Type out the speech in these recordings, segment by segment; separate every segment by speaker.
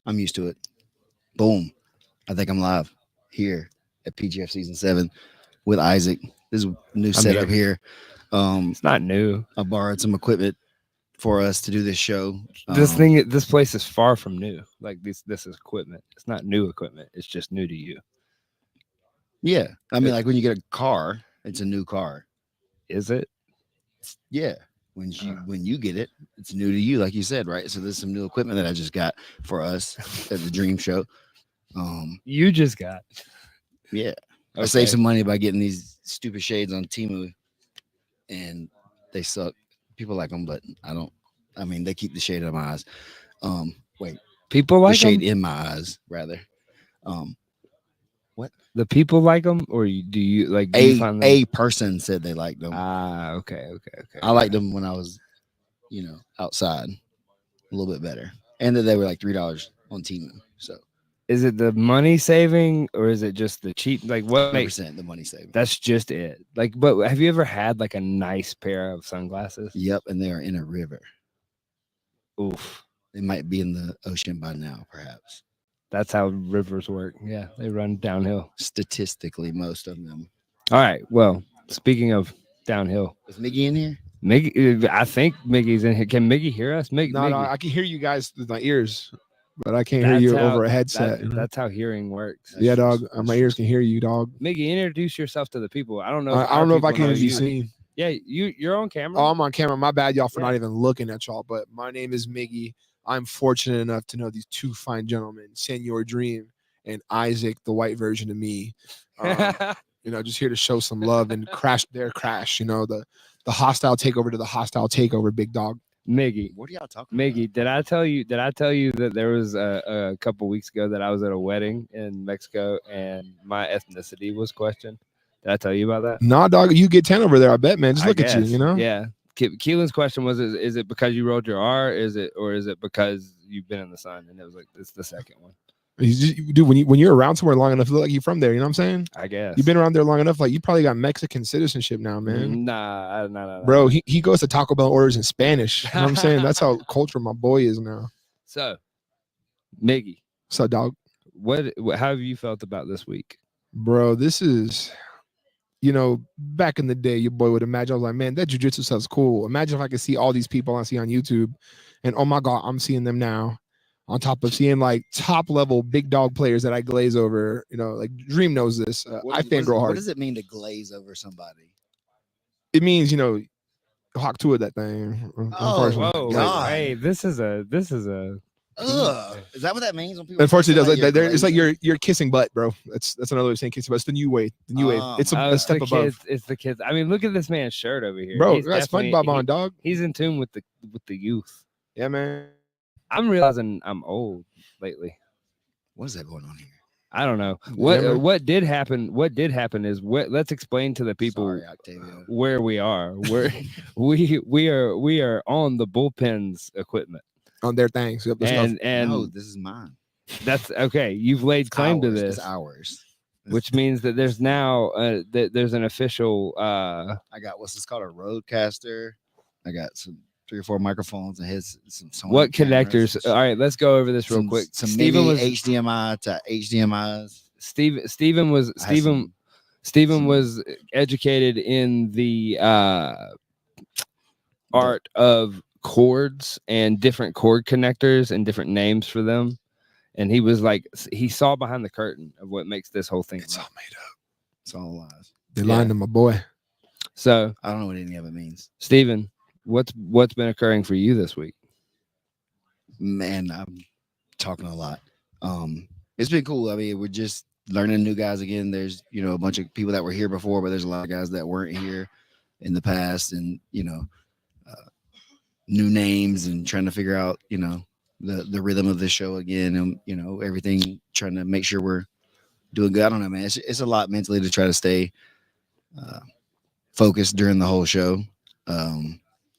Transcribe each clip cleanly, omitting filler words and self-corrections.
Speaker 1: I'm used to it. Boom. I think I'm live here at PGF season 7 with Isaac. This is a new setup here.
Speaker 2: It's not new.
Speaker 1: I borrowed some equipment for us to do this show.
Speaker 2: This place is far from new. Like this is equipment. It's not new equipment. It's just new to you.
Speaker 1: Yeah. I mean, like when you get a car, it's a new car.
Speaker 2: Is it?
Speaker 1: Yeah. When you get it, it's new to you, like you said, right? So there's some new equipment that I just got for us at the Dream Show.
Speaker 2: You just got.
Speaker 1: Yeah. Okay. I saved some money by getting these stupid shades on Temu, and they suck. People like them, but I don't. I mean, they keep the shade out of my eyes. Wait,
Speaker 2: people like
Speaker 1: the shade
Speaker 2: them?
Speaker 1: In my eyes, rather. What?
Speaker 2: The people like them, or do you like? Do
Speaker 1: you
Speaker 2: find them?
Speaker 1: A person said they liked them.
Speaker 2: Ah, okay.
Speaker 1: I liked them when I was, outside, a little bit better, and that they were like $3 on Temu. So.
Speaker 2: Is it the money saving or is it just the cheap? Like what makes
Speaker 1: the money saving?
Speaker 2: That's just it. Like, but have you ever had like a nice pair of sunglasses?
Speaker 1: Yep, and they are in a river.
Speaker 2: Oof.
Speaker 1: They might be in the ocean by now, perhaps.
Speaker 2: That's how rivers work. Yeah, they run downhill.
Speaker 1: Statistically, most of them.
Speaker 2: All right. Well, speaking of downhill,
Speaker 1: is Miggy in here?
Speaker 2: Miggy, I think Miggy's in here. Can Miggy hear us?
Speaker 3: No, I can hear you guys with my ears. But I can't hear you over a headset.
Speaker 2: That's how hearing works.
Speaker 3: Yeah, dog. My ears can hear you, dog.
Speaker 2: Miggy, introduce yourself to the people. I don't know.
Speaker 3: I don't know if I can be seen.
Speaker 2: Yeah, you're on camera.
Speaker 3: Oh, I'm on camera. My bad, y'all, for not even looking at y'all. But my name is Miggy. I'm fortunate enough to know these two fine gentlemen, Senor Dream and Isaac, the white version of me. Just here to show some love and crash their crash. The hostile takeover to the hostile takeover, big dog.
Speaker 2: Miggy,
Speaker 1: what are y'all talking
Speaker 2: Miggy, about? Did I tell you that there was a couple weeks ago that I was at a wedding in Mexico and my ethnicity was questioned? Did I tell you about that?
Speaker 3: Nah, dog, you get 10 over there, I bet, man. Just look at you,
Speaker 2: Yeah. Keelan's question was, is it because you rolled your R? Is it because you've been in the sun? And it was like, it's the second one.
Speaker 3: Dude, when you're around somewhere long enough, you look like you're from there. You know what I'm saying?
Speaker 2: I guess
Speaker 3: you've been around there long enough. Like you probably got Mexican citizenship now, man.
Speaker 2: Nah.
Speaker 3: Bro, he goes to Taco Bell, orders in Spanish. You know what I'm saying? That's how cultural my boy is now.
Speaker 2: So, Miggy,
Speaker 3: so dog,
Speaker 2: what how have you felt about this week,
Speaker 3: bro? This is, back in the day, your boy would imagine. I was like, man, that jiu-jitsu stuff's cool. Imagine if I could see all these people I see on YouTube, and oh my god, I'm seeing them now. On top of seeing like top level big dog players that I glaze over, like Dream knows this. I fangirl hard.
Speaker 1: What does it mean to glaze over somebody?
Speaker 3: It means, hawk to it, that thing.
Speaker 2: Oh, God. Hey, this is a.
Speaker 1: Ugh. Is that what that means? When people
Speaker 3: unfortunately, it does. It's like you're kissing butt, bro. That's another way of saying kissing butt. It's the new way. It's a step above.
Speaker 2: It's the kids. I mean, look at this man's shirt over here,
Speaker 3: bro. That's SpongeBob on, dog.
Speaker 2: He's in tune with the youth.
Speaker 3: Yeah, man.
Speaker 2: I'm realizing I'm old lately.
Speaker 1: What is that going on here?
Speaker 2: I don't know. What did happen? What did happen is let's explain to the people where we are. we are on the Bullpen's equipment.
Speaker 3: On their things. Yep,
Speaker 2: and
Speaker 1: no, this is mine.
Speaker 2: That's okay. You've laid claim to this.
Speaker 1: It's ours.
Speaker 2: Which means that there's now there's an official
Speaker 1: I got what's this called, a Roadcaster. I got some 3 or 4 microphones and some
Speaker 2: what connectors. All right, let's go over this real quick.
Speaker 1: Steven was HDMI to HDMIs.
Speaker 2: Steven was educated in the art of cords and different cord connectors and different names for them. And he was like, he saw behind the curtain of what makes this whole thing.
Speaker 3: It's all made up.
Speaker 1: It's all lies.
Speaker 3: They lied to my boy.
Speaker 2: So
Speaker 1: I don't know what any of it means.
Speaker 2: Steven, what's been occurring for you this week?
Speaker 1: Man, I'm talking a lot. It's been cool. I mean, we're just learning new guys again. There's, a bunch of people that were here before, but there's a lot of guys that weren't here in the past, and new names, and trying to figure out, the rhythm of the show again, and everything, trying to make sure we're doing good. I don't know, man. It's a lot mentally to try to stay focused during the whole show.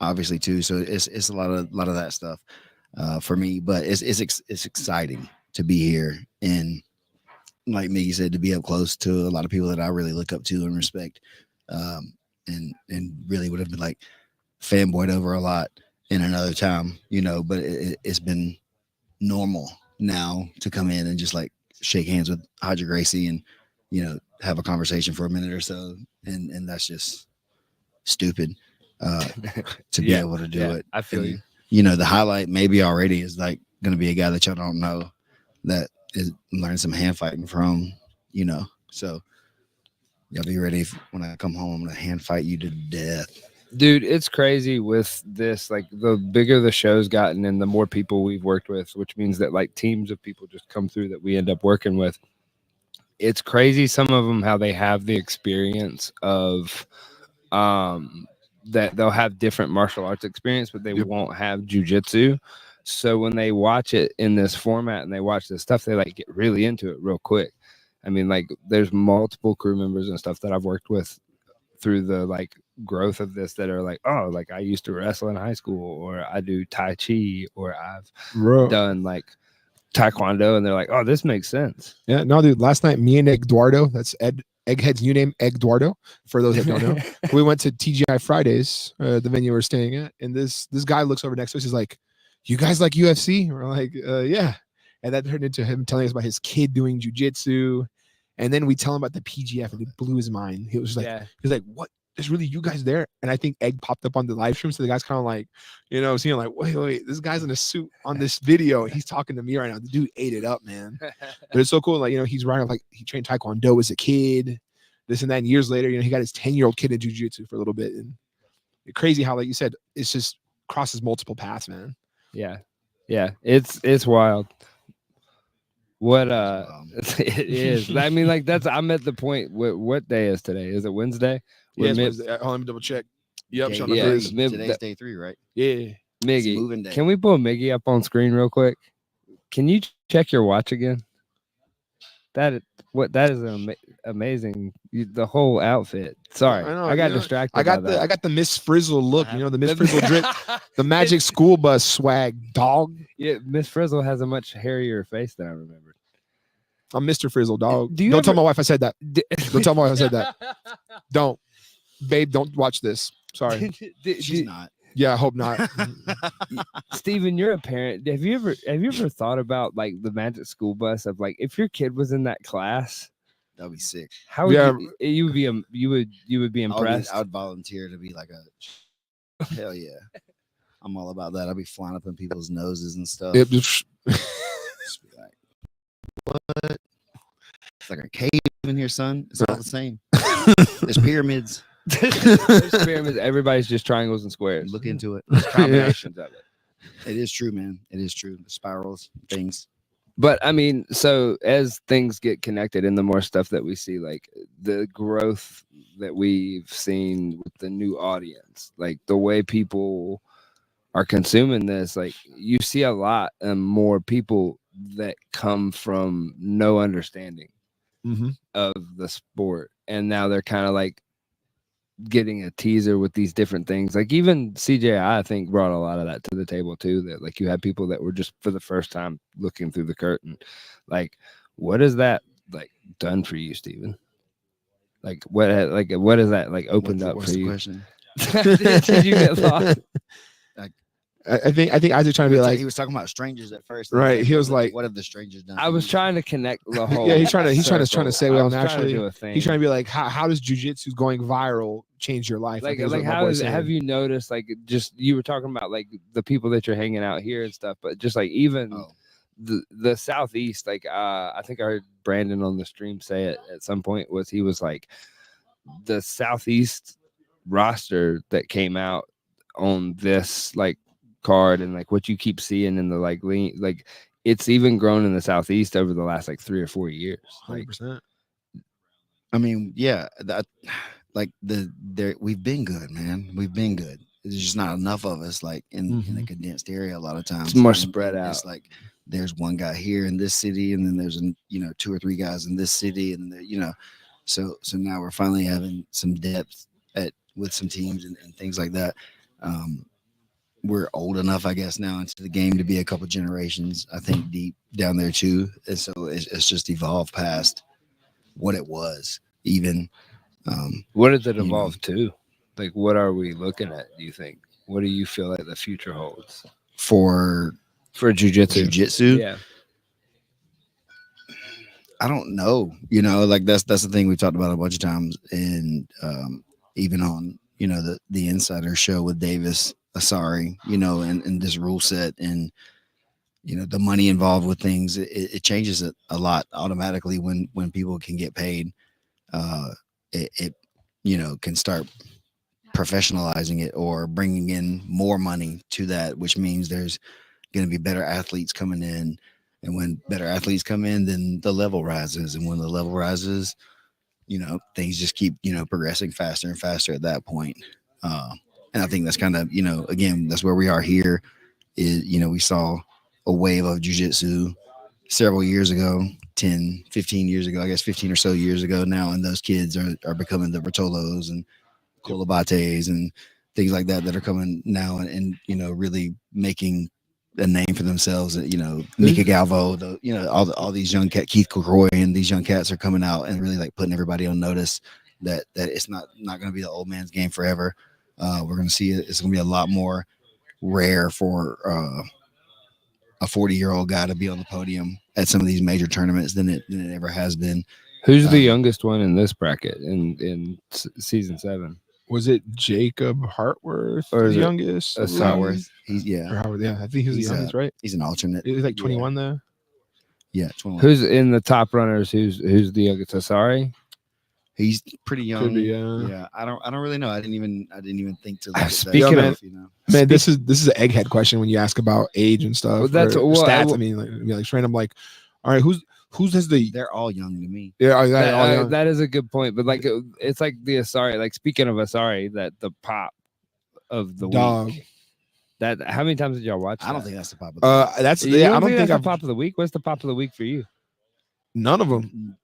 Speaker 1: Obviously too. So it's a lot of that stuff for me, but it's exciting to be here, and like Miggy said, to be up close to a lot of people that I really look up to and respect, and really would have been like fanboyed over a lot in another time, but it's been normal now to come in and just like shake hands with Hodger Gracie and, you know, have a conversation for a minute or so. And that's just stupid to be able to do it.
Speaker 2: I feel
Speaker 1: and,
Speaker 2: you.
Speaker 1: You know, the highlight maybe already is like going to be a guy that y'all don't know that is learning some hand fighting from, you know. So y'all be ready when I come home, I'm going to hand fight you to death.
Speaker 2: Dude, it's crazy with this. Like, the bigger the show's gotten and the more people we've worked with, which means that like teams of people just come through that we end up working with. It's crazy, some of them, how they have the experience of that they'll have different martial arts experience, but they won't have jujitsu. So when they watch it in this format and they watch this stuff, they like get really into it real quick. I mean, like, there's multiple crew members and stuff that I've worked with through the like growth of this that are like, oh, like I used to wrestle in high school, or I do Tai Chi, or I've done like Taekwondo, and they're like, oh, this makes sense.
Speaker 3: Yeah, no, dude. Last night, me and Eduardo, that's Egghead's new name, Eduardo, for those that don't know, we went to TGI Fridays, the venue we're staying at, and this guy looks over next to us. He's like, "You guys like UFC?" We're like, "Yeah." And that turned into him telling us about his kid doing jujitsu, and then we tell him about the PGF, and it blew his mind. He was like, "He was like, what? There's really you guys there?" And I think Egg popped up on the live stream, so the guy's kind of like, you know, seeing like, wait, this guy's in a suit on this video. He's talking to me right now. The dude ate it up, man. But it's so cool. Like, you know, he's running like he trained Taekwondo as a kid, this and that. And years later, you know, he got his 10-year-old kid in jiu-jitsu for a little bit. And it's crazy how, like you said, it's just crosses multiple paths, man.
Speaker 2: Yeah. It's wild. What it is. I mean, like, I'm at the point. What day is today? Is it Wednesday?
Speaker 3: Yeah, let me double check. Yep,
Speaker 1: today's day 3, right?
Speaker 3: Yeah.
Speaker 2: Miggy, can we pull Miggy up on screen real quick? Can you check your watch again? That is amazing. The whole outfit. Sorry, I got distracted. I
Speaker 3: got the Miss Frizzle look. You know, the Miss Frizzle drip, the Magic School Bus swag, dog.
Speaker 2: Yeah, Miss Frizzle has a much hairier face than I remembered.
Speaker 3: I'm Mr. Frizzle, dog. Don't tell my wife I said that. Don't tell my wife I said that. Don't, babe. Don't watch this. Sorry.
Speaker 1: She's not.
Speaker 3: Yeah, I hope not.
Speaker 2: Steven, you're a parent. Have you ever thought about like the Magic School Bus of like if your kid was in that class?
Speaker 1: That'd be sick.
Speaker 2: How would you would be impressed?
Speaker 1: I would volunteer to be like a hell yeah. I'm all about that. I'd be flying up in people's noses and stuff. Just be like, what? It's like a cave in here, son. It's all the same. There's pyramids.
Speaker 2: There's pyramids. Everybody's just triangles and squares.
Speaker 1: Look into it.
Speaker 2: Combinations of it.
Speaker 1: It is true, man. It is true. The spirals, things.
Speaker 2: But I mean, so as things get connected and the more stuff that we see, like the growth that we've seen with the new audience, like the way people are consuming this, like you see a lot more people that come from no understanding of the sport. And now they're kind of like getting a teaser with these different things. Like even CJI, I think, brought a lot of that to the table too, that like you had people that were just for the first time looking through the curtain. Like, what has that like done for you, Steven? Like what has that like opened up for you?
Speaker 1: Question?
Speaker 2: Did you get lost?
Speaker 3: I think Isaac trying to be like,
Speaker 1: he was talking about strangers at first,
Speaker 3: right? He was like,
Speaker 1: "What have the strangers done?"
Speaker 2: I was trying to connect the whole.
Speaker 3: Yeah, he's trying to say, well, naturally, he's trying to be like, how does jujitsu going viral change your life?
Speaker 2: Like have you noticed, like, just you were talking about like the people that you're hanging out here and stuff, but just like even the Southeast, like I think I heard Brandon on the stream say it at some point, he was like the Southeast roster that came out on this like card and like what you keep seeing in the like it's even grown in the Southeast over the last like 3 or 4 years.
Speaker 3: 100%.
Speaker 1: I mean, yeah, that like we've been good, man. We've been good. There's just not enough of us like in a condensed area a lot of times.
Speaker 2: It's more spread out.
Speaker 1: It's like there's one guy here in this city, and then there's 2 or 3 guys in this city, and so now we're finally having some depth with some teams and things like that. We're old enough, I guess, now into the game to be a couple generations, I think, deep down there too. And so it's just evolved past what it was even.
Speaker 2: What did it evolve to? Like, what are we looking at, do you think? What do you feel like the future holds?
Speaker 1: For
Speaker 2: jiu-jitsu?
Speaker 1: Jiu-jitsu?
Speaker 2: Yeah.
Speaker 1: I don't know. Like that's the thing we've talked about a bunch of times, and even on the Insider show with Davis Asari, and this rule set and the money involved with things, it changes it a lot automatically when people can get paid. It can start professionalizing it or bringing in more money to that, which means there's going to be better athletes coming in. And when better athletes come in, then the level rises. And when the level rises, things just keep, progressing faster and faster at that point. And I think that's kind of, again, that's where we are here is, we saw a wave of jiu-jitsu several years ago, 10, 15 years ago, I guess 15 or so years ago now. And those kids are becoming the Bertolos and Colabates and things like that are coming now and really making a name for themselves. Mika Galvo, all these young cat, Keith Croy, and these young cats are coming out and really like putting everybody on notice that it's not going to be the old man's game forever. We're going to see it's going to be a lot more rare for a 40-year-old guy to be on the podium at some of these major tournaments than it ever has been.
Speaker 2: Who's the youngest one in this bracket in season 7?
Speaker 3: Was it Jacob Hartworth
Speaker 2: Or
Speaker 3: the
Speaker 2: is it
Speaker 3: youngest?
Speaker 1: Hartworth. He's
Speaker 3: Or Howard, yeah. I think he's the youngest, right?
Speaker 1: He's an alternate.
Speaker 3: He's like 21 though.
Speaker 1: Yeah, 21.
Speaker 2: Who's in the top runners? Who's the youngest? Asari?
Speaker 1: He's pretty young.
Speaker 3: Could be, yeah.
Speaker 1: Yeah, I don't really know. I didn't even think to look at
Speaker 2: Speaking
Speaker 1: that
Speaker 2: of-
Speaker 1: stuff,
Speaker 3: Man, this is an egghead question when you ask about age and stuff.
Speaker 2: Well, that's
Speaker 3: or
Speaker 2: what-
Speaker 3: stats. I mean, like straight. I'm like, all right, who's has the
Speaker 1: they're all young to me.
Speaker 2: That is a good point. But like it's like the Asari. Like speaking of Asari, that the pop of the
Speaker 3: Dog.
Speaker 2: week. That how many times did y'all watch?
Speaker 1: I don't
Speaker 2: that?
Speaker 1: think that's the pop of
Speaker 3: that's
Speaker 2: You
Speaker 3: yeah.
Speaker 2: don't
Speaker 3: I don't think
Speaker 2: that's
Speaker 3: I've
Speaker 2: the pop of the week. What's the pop of the week for you?
Speaker 3: none of them.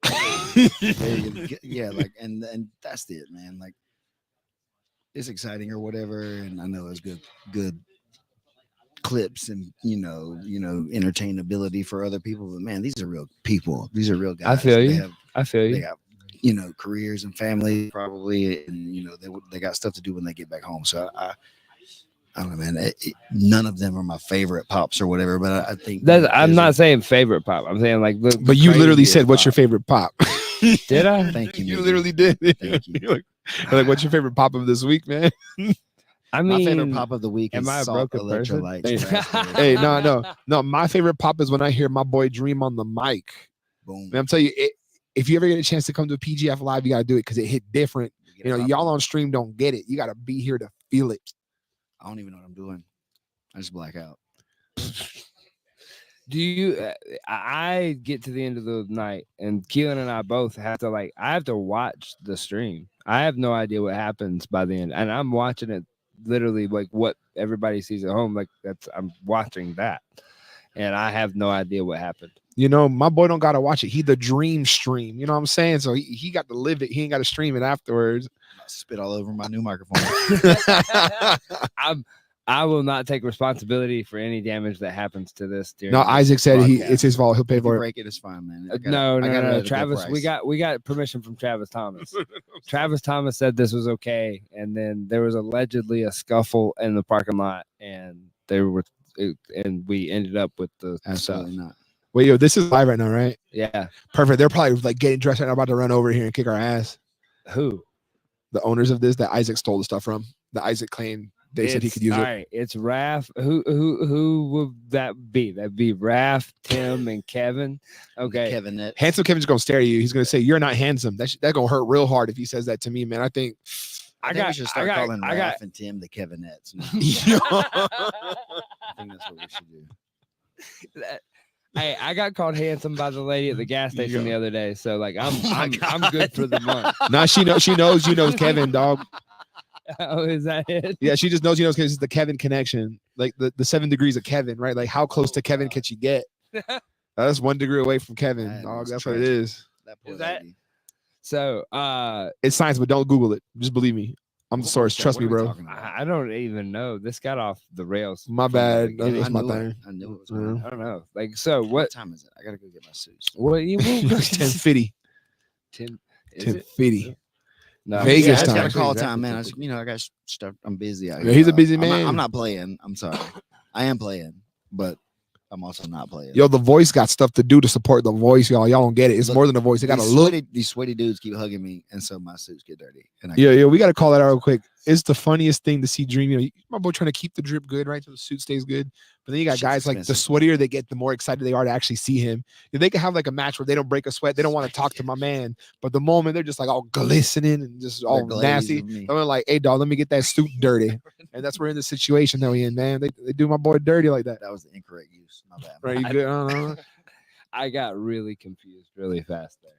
Speaker 1: Yeah, like and that's it, man. Like it's exciting or whatever, and I know it's good clips and entertainability for other people, but man, these are real people. These are real guys.
Speaker 2: I feel you.
Speaker 1: They
Speaker 2: They
Speaker 1: got careers and family probably, and they got stuff to do when they get back home. So I don't know, man. None of them are my favorite pops or whatever, but I think
Speaker 2: I'm not saying favorite pop. I'm saying like the
Speaker 3: But you literally
Speaker 2: craziest
Speaker 3: said, "What's your
Speaker 2: pop.
Speaker 3: favorite pop?"
Speaker 2: Did I?
Speaker 1: Thank you.
Speaker 3: You
Speaker 1: Mickey.
Speaker 3: literally did.
Speaker 1: Thank you.
Speaker 3: You're like, what's your favorite pop of this week, man?
Speaker 2: I
Speaker 1: My
Speaker 2: mean,
Speaker 1: favorite pop of the week
Speaker 2: am
Speaker 1: is
Speaker 2: I a
Speaker 1: salt
Speaker 2: broken person?
Speaker 1: electrolytes. raspberry.
Speaker 3: Hey, no. My favorite pop is when I hear my boy Dream on the mic.
Speaker 1: Boom.
Speaker 3: Man, I'm telling you, if you ever get a chance to come to a PGF live, you gotta do it because it hit different. Y'all on stream don't get it. You gotta be here to feel it.
Speaker 1: I don't even know what I'm doing. I just black out.
Speaker 2: do you? I get to the end of the night, and Keelan and I both have to I have to watch the stream. I have no idea what happens by the end, and I'm watching it literally like what everybody sees at home. Like I'm watching that, and I have no idea what happened.
Speaker 3: My boy don't gotta watch it. He the dream stream. You know what I'm saying? So he got to live it. He ain't got to stream it afterwards.
Speaker 1: Spit all over my new microphone.
Speaker 2: I will not take responsibility for any damage that happens to this.
Speaker 3: No,
Speaker 2: this
Speaker 3: Isaac said
Speaker 2: broadcast.
Speaker 3: it's his fault. He'll pay
Speaker 1: If you
Speaker 3: for it.
Speaker 1: break it, it's fine, man.
Speaker 2: No. Travis, we got permission from Travis Thomas. Travis Thomas said this was okay, and then there was allegedly a scuffle in the parking lot, and we ended up with the
Speaker 1: Absolutely
Speaker 2: stuff.
Speaker 1: not.
Speaker 3: Wait, yo, this is live right now, right?
Speaker 2: Yeah.
Speaker 3: Perfect. They're probably like getting dressed right now, about to run over here and kick our ass.
Speaker 2: Who?
Speaker 3: The owners of this that Isaac stole the stuff from. The Isaac claimed they said he could use
Speaker 2: all
Speaker 3: it.
Speaker 2: right, it's Raph. Who would that be? That'd be Raph, Tim, and Kevin. Okay.
Speaker 1: Kevin Nett.
Speaker 3: Handsome Kevin's gonna stare at you. He's gonna say, "You're not handsome." That's gonna hurt real hard if he says that to me, man. I think
Speaker 1: I think we should start calling Raph and Tim the Kevin Netts. I think that's what we should do.
Speaker 2: Hey, I got called handsome by the lady at the gas station the other day, so like I'm good for the month.
Speaker 3: Nah, she knows you know Kevin, dog.
Speaker 2: Oh, is that it?
Speaker 3: Yeah, she just knows because it's the Kevin connection, like the 7 degrees of Kevin, right? Like how close to Kevin can she get? That's 1 degree away from Kevin,
Speaker 1: Man,
Speaker 3: dog.
Speaker 1: it's
Speaker 3: That's what it
Speaker 1: tragic.
Speaker 3: is.
Speaker 1: That poor
Speaker 2: Is that-
Speaker 1: lady.
Speaker 2: So
Speaker 3: It's science, but don't Google it. Just believe me. I'm the source. Trust
Speaker 1: What
Speaker 3: me,
Speaker 1: are we
Speaker 3: bro.
Speaker 1: talking about?
Speaker 2: I don't even know. This got off the rails.
Speaker 3: My
Speaker 2: from the
Speaker 3: bad.
Speaker 2: beginning.
Speaker 3: That's my
Speaker 1: I knew
Speaker 3: thing.
Speaker 1: it. I knew it was
Speaker 3: Yeah.
Speaker 1: going.
Speaker 2: I don't know. Like, so
Speaker 1: What
Speaker 2: what?
Speaker 1: time is it? I gotta go get my suits.
Speaker 2: What you?
Speaker 3: 10:50.
Speaker 2: Tim? Is it?
Speaker 3: 10:50.
Speaker 2: No,
Speaker 3: Vegas
Speaker 1: I just
Speaker 3: time.
Speaker 1: gotta call
Speaker 2: Exactly.
Speaker 1: time, man. I got stuff. I'm busy out
Speaker 3: Yeah,
Speaker 1: here.
Speaker 3: he's a busy
Speaker 1: I'm not-
Speaker 3: man.
Speaker 1: I'm not playing. I'm sorry. I am playing, but I'm also not playing.
Speaker 3: Yo, the voice got stuff to do to support the voice, y'all. Y'all don't get it. It's more than the voice. It got to look.
Speaker 1: These sweaty dudes keep hugging me, and so my suits get dirty. And
Speaker 3: Yeah, we got to call that out real quick. It's the funniest thing to see Dream. You know, my boy trying to keep the drip good, right? So the suit stays good. But then you got
Speaker 1: Shit's
Speaker 3: guys like the sweatier they get, the more excited they are to actually see him. If they can have like a match where they don't break a sweat, they don't want to talk to my man. But the moment they're just like all glistening and just all nasty, they're like, "Hey, dog, let me get that suit dirty." And that's we're in the situation that we in, man. They do my boy dirty like that.
Speaker 1: That was the incorrect use. My bad.
Speaker 3: Right? You good? I don't know.
Speaker 2: I got really confused really fast there.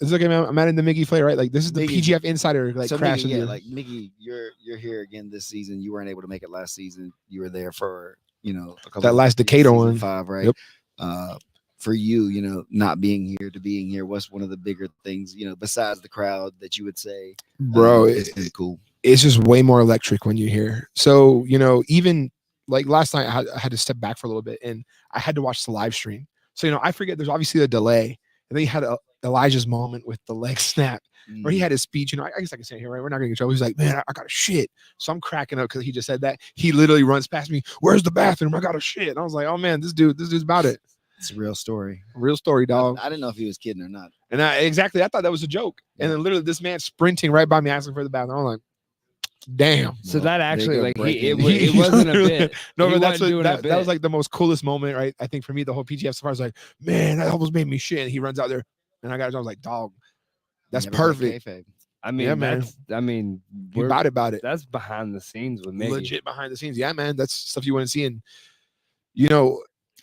Speaker 3: It's okay, man. I'm adding the Mickey Flay, right? Like this is the
Speaker 1: Mickey,
Speaker 3: PGF insider, like
Speaker 1: so
Speaker 3: crashing.
Speaker 1: Mickey, like Mickey, you're here again this season. You weren't able to make it last season. You were there for a couple
Speaker 3: that last Decatur one,
Speaker 1: 5, right?
Speaker 3: Yep.
Speaker 1: For you, not being here to being here, what's one of the bigger things, besides the crowd that you would say,
Speaker 3: bro?
Speaker 1: It's been cool.
Speaker 3: It's just way more electric when you're here. So even like last night, I had to step back for a little bit, and I had to watch the live stream. So I forget there's obviously a delay, and then he had Elijah's moment with the leg snap where he had his speech. I guess I can say it here, right? We're not gonna get in trouble. He's like, man, I got a shit. So I'm cracking up because he just said that. He literally runs past me. Where's the bathroom? I got a shit. And I was like, oh man, this dude's about it.
Speaker 1: It's a real story.
Speaker 3: Real story, dog.
Speaker 1: I didn't know if he was kidding or not.
Speaker 3: And I thought that was a joke. Yeah. And then literally this man sprinting right by me asking for the bathroom. I'm like, damn.
Speaker 2: So that actually, like, it wasn't a bit.
Speaker 3: No, but that was like the most coolest moment, right? I think for me, the whole PGF so far was like, man, that almost made me shit. And he runs out there, and I was like, dog, that's perfect.
Speaker 2: I mean,
Speaker 3: yeah, man.
Speaker 2: We're
Speaker 3: about it.
Speaker 2: That's behind the scenes with me.
Speaker 3: Legit behind the scenes. Yeah, man. That's stuff you wouldn't see. And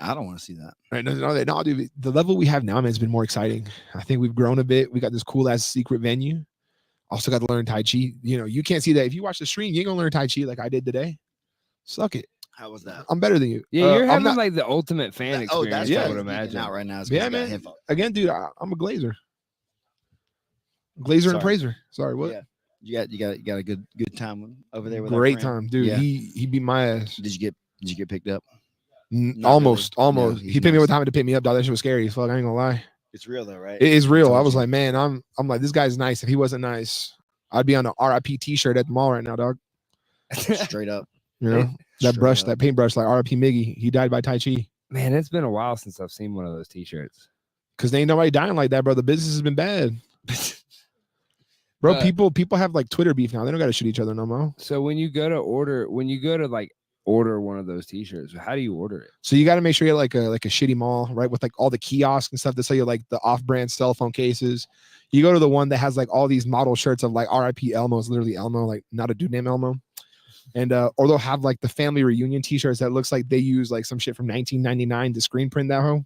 Speaker 1: I don't want to see that.
Speaker 3: Right? No, dude. The level we have now, man, has been more exciting. I think we've grown a bit. We got this cool ass secret venue. Also got to learn Tai Chi. You can't see that. If you watch the stream, you ain't gonna learn Tai Chi like I did today. Suck it.
Speaker 1: How was that?
Speaker 3: I'm better than you.
Speaker 2: Yeah, you're having like the ultimate fan experience.
Speaker 1: That's
Speaker 2: I would imagine.
Speaker 1: Out right now.
Speaker 3: Yeah, man. Again, dude, I'm a glazer. Glazer and praiser. Sorry, what?
Speaker 1: Yeah. You got a good time over there with
Speaker 3: great time, dude.
Speaker 1: Yeah.
Speaker 3: He beat my ass.
Speaker 1: Did you get picked up?
Speaker 3: Almost.
Speaker 1: No,
Speaker 3: he picked me up with time to pick me up, dog. That shit was scary as fuck. I ain't gonna lie.
Speaker 1: It's real though, right?
Speaker 3: It is real. I was like, man, I'm like, this guy's nice. If he wasn't nice, I'd be on a RIP t-shirt at the mall right now, dog.
Speaker 1: Straight up.
Speaker 3: That brush, that paintbrush, like RIP Miggy. He died by Tai Chi.
Speaker 2: Man, it's been a while since I've seen one of those t-shirts.
Speaker 3: Cause they ain't nobody dying like that, bro. The business has been bad. Bro, people have like Twitter beef now. They don't gotta shoot each other no more.
Speaker 2: So when you go to order one of those t-shirts, how do you order it?
Speaker 3: So you got to make sure you're like a shitty mall, right? With like all the kiosks and stuff that sell you like the off-brand cell phone cases. You go to the one that has like all these model shirts of like RIP Elmo. It's literally Elmo, like not a dude named Elmo. And or they'll have like the family reunion t-shirts that looks like they use like some shit from 1999 to screen print that hoe.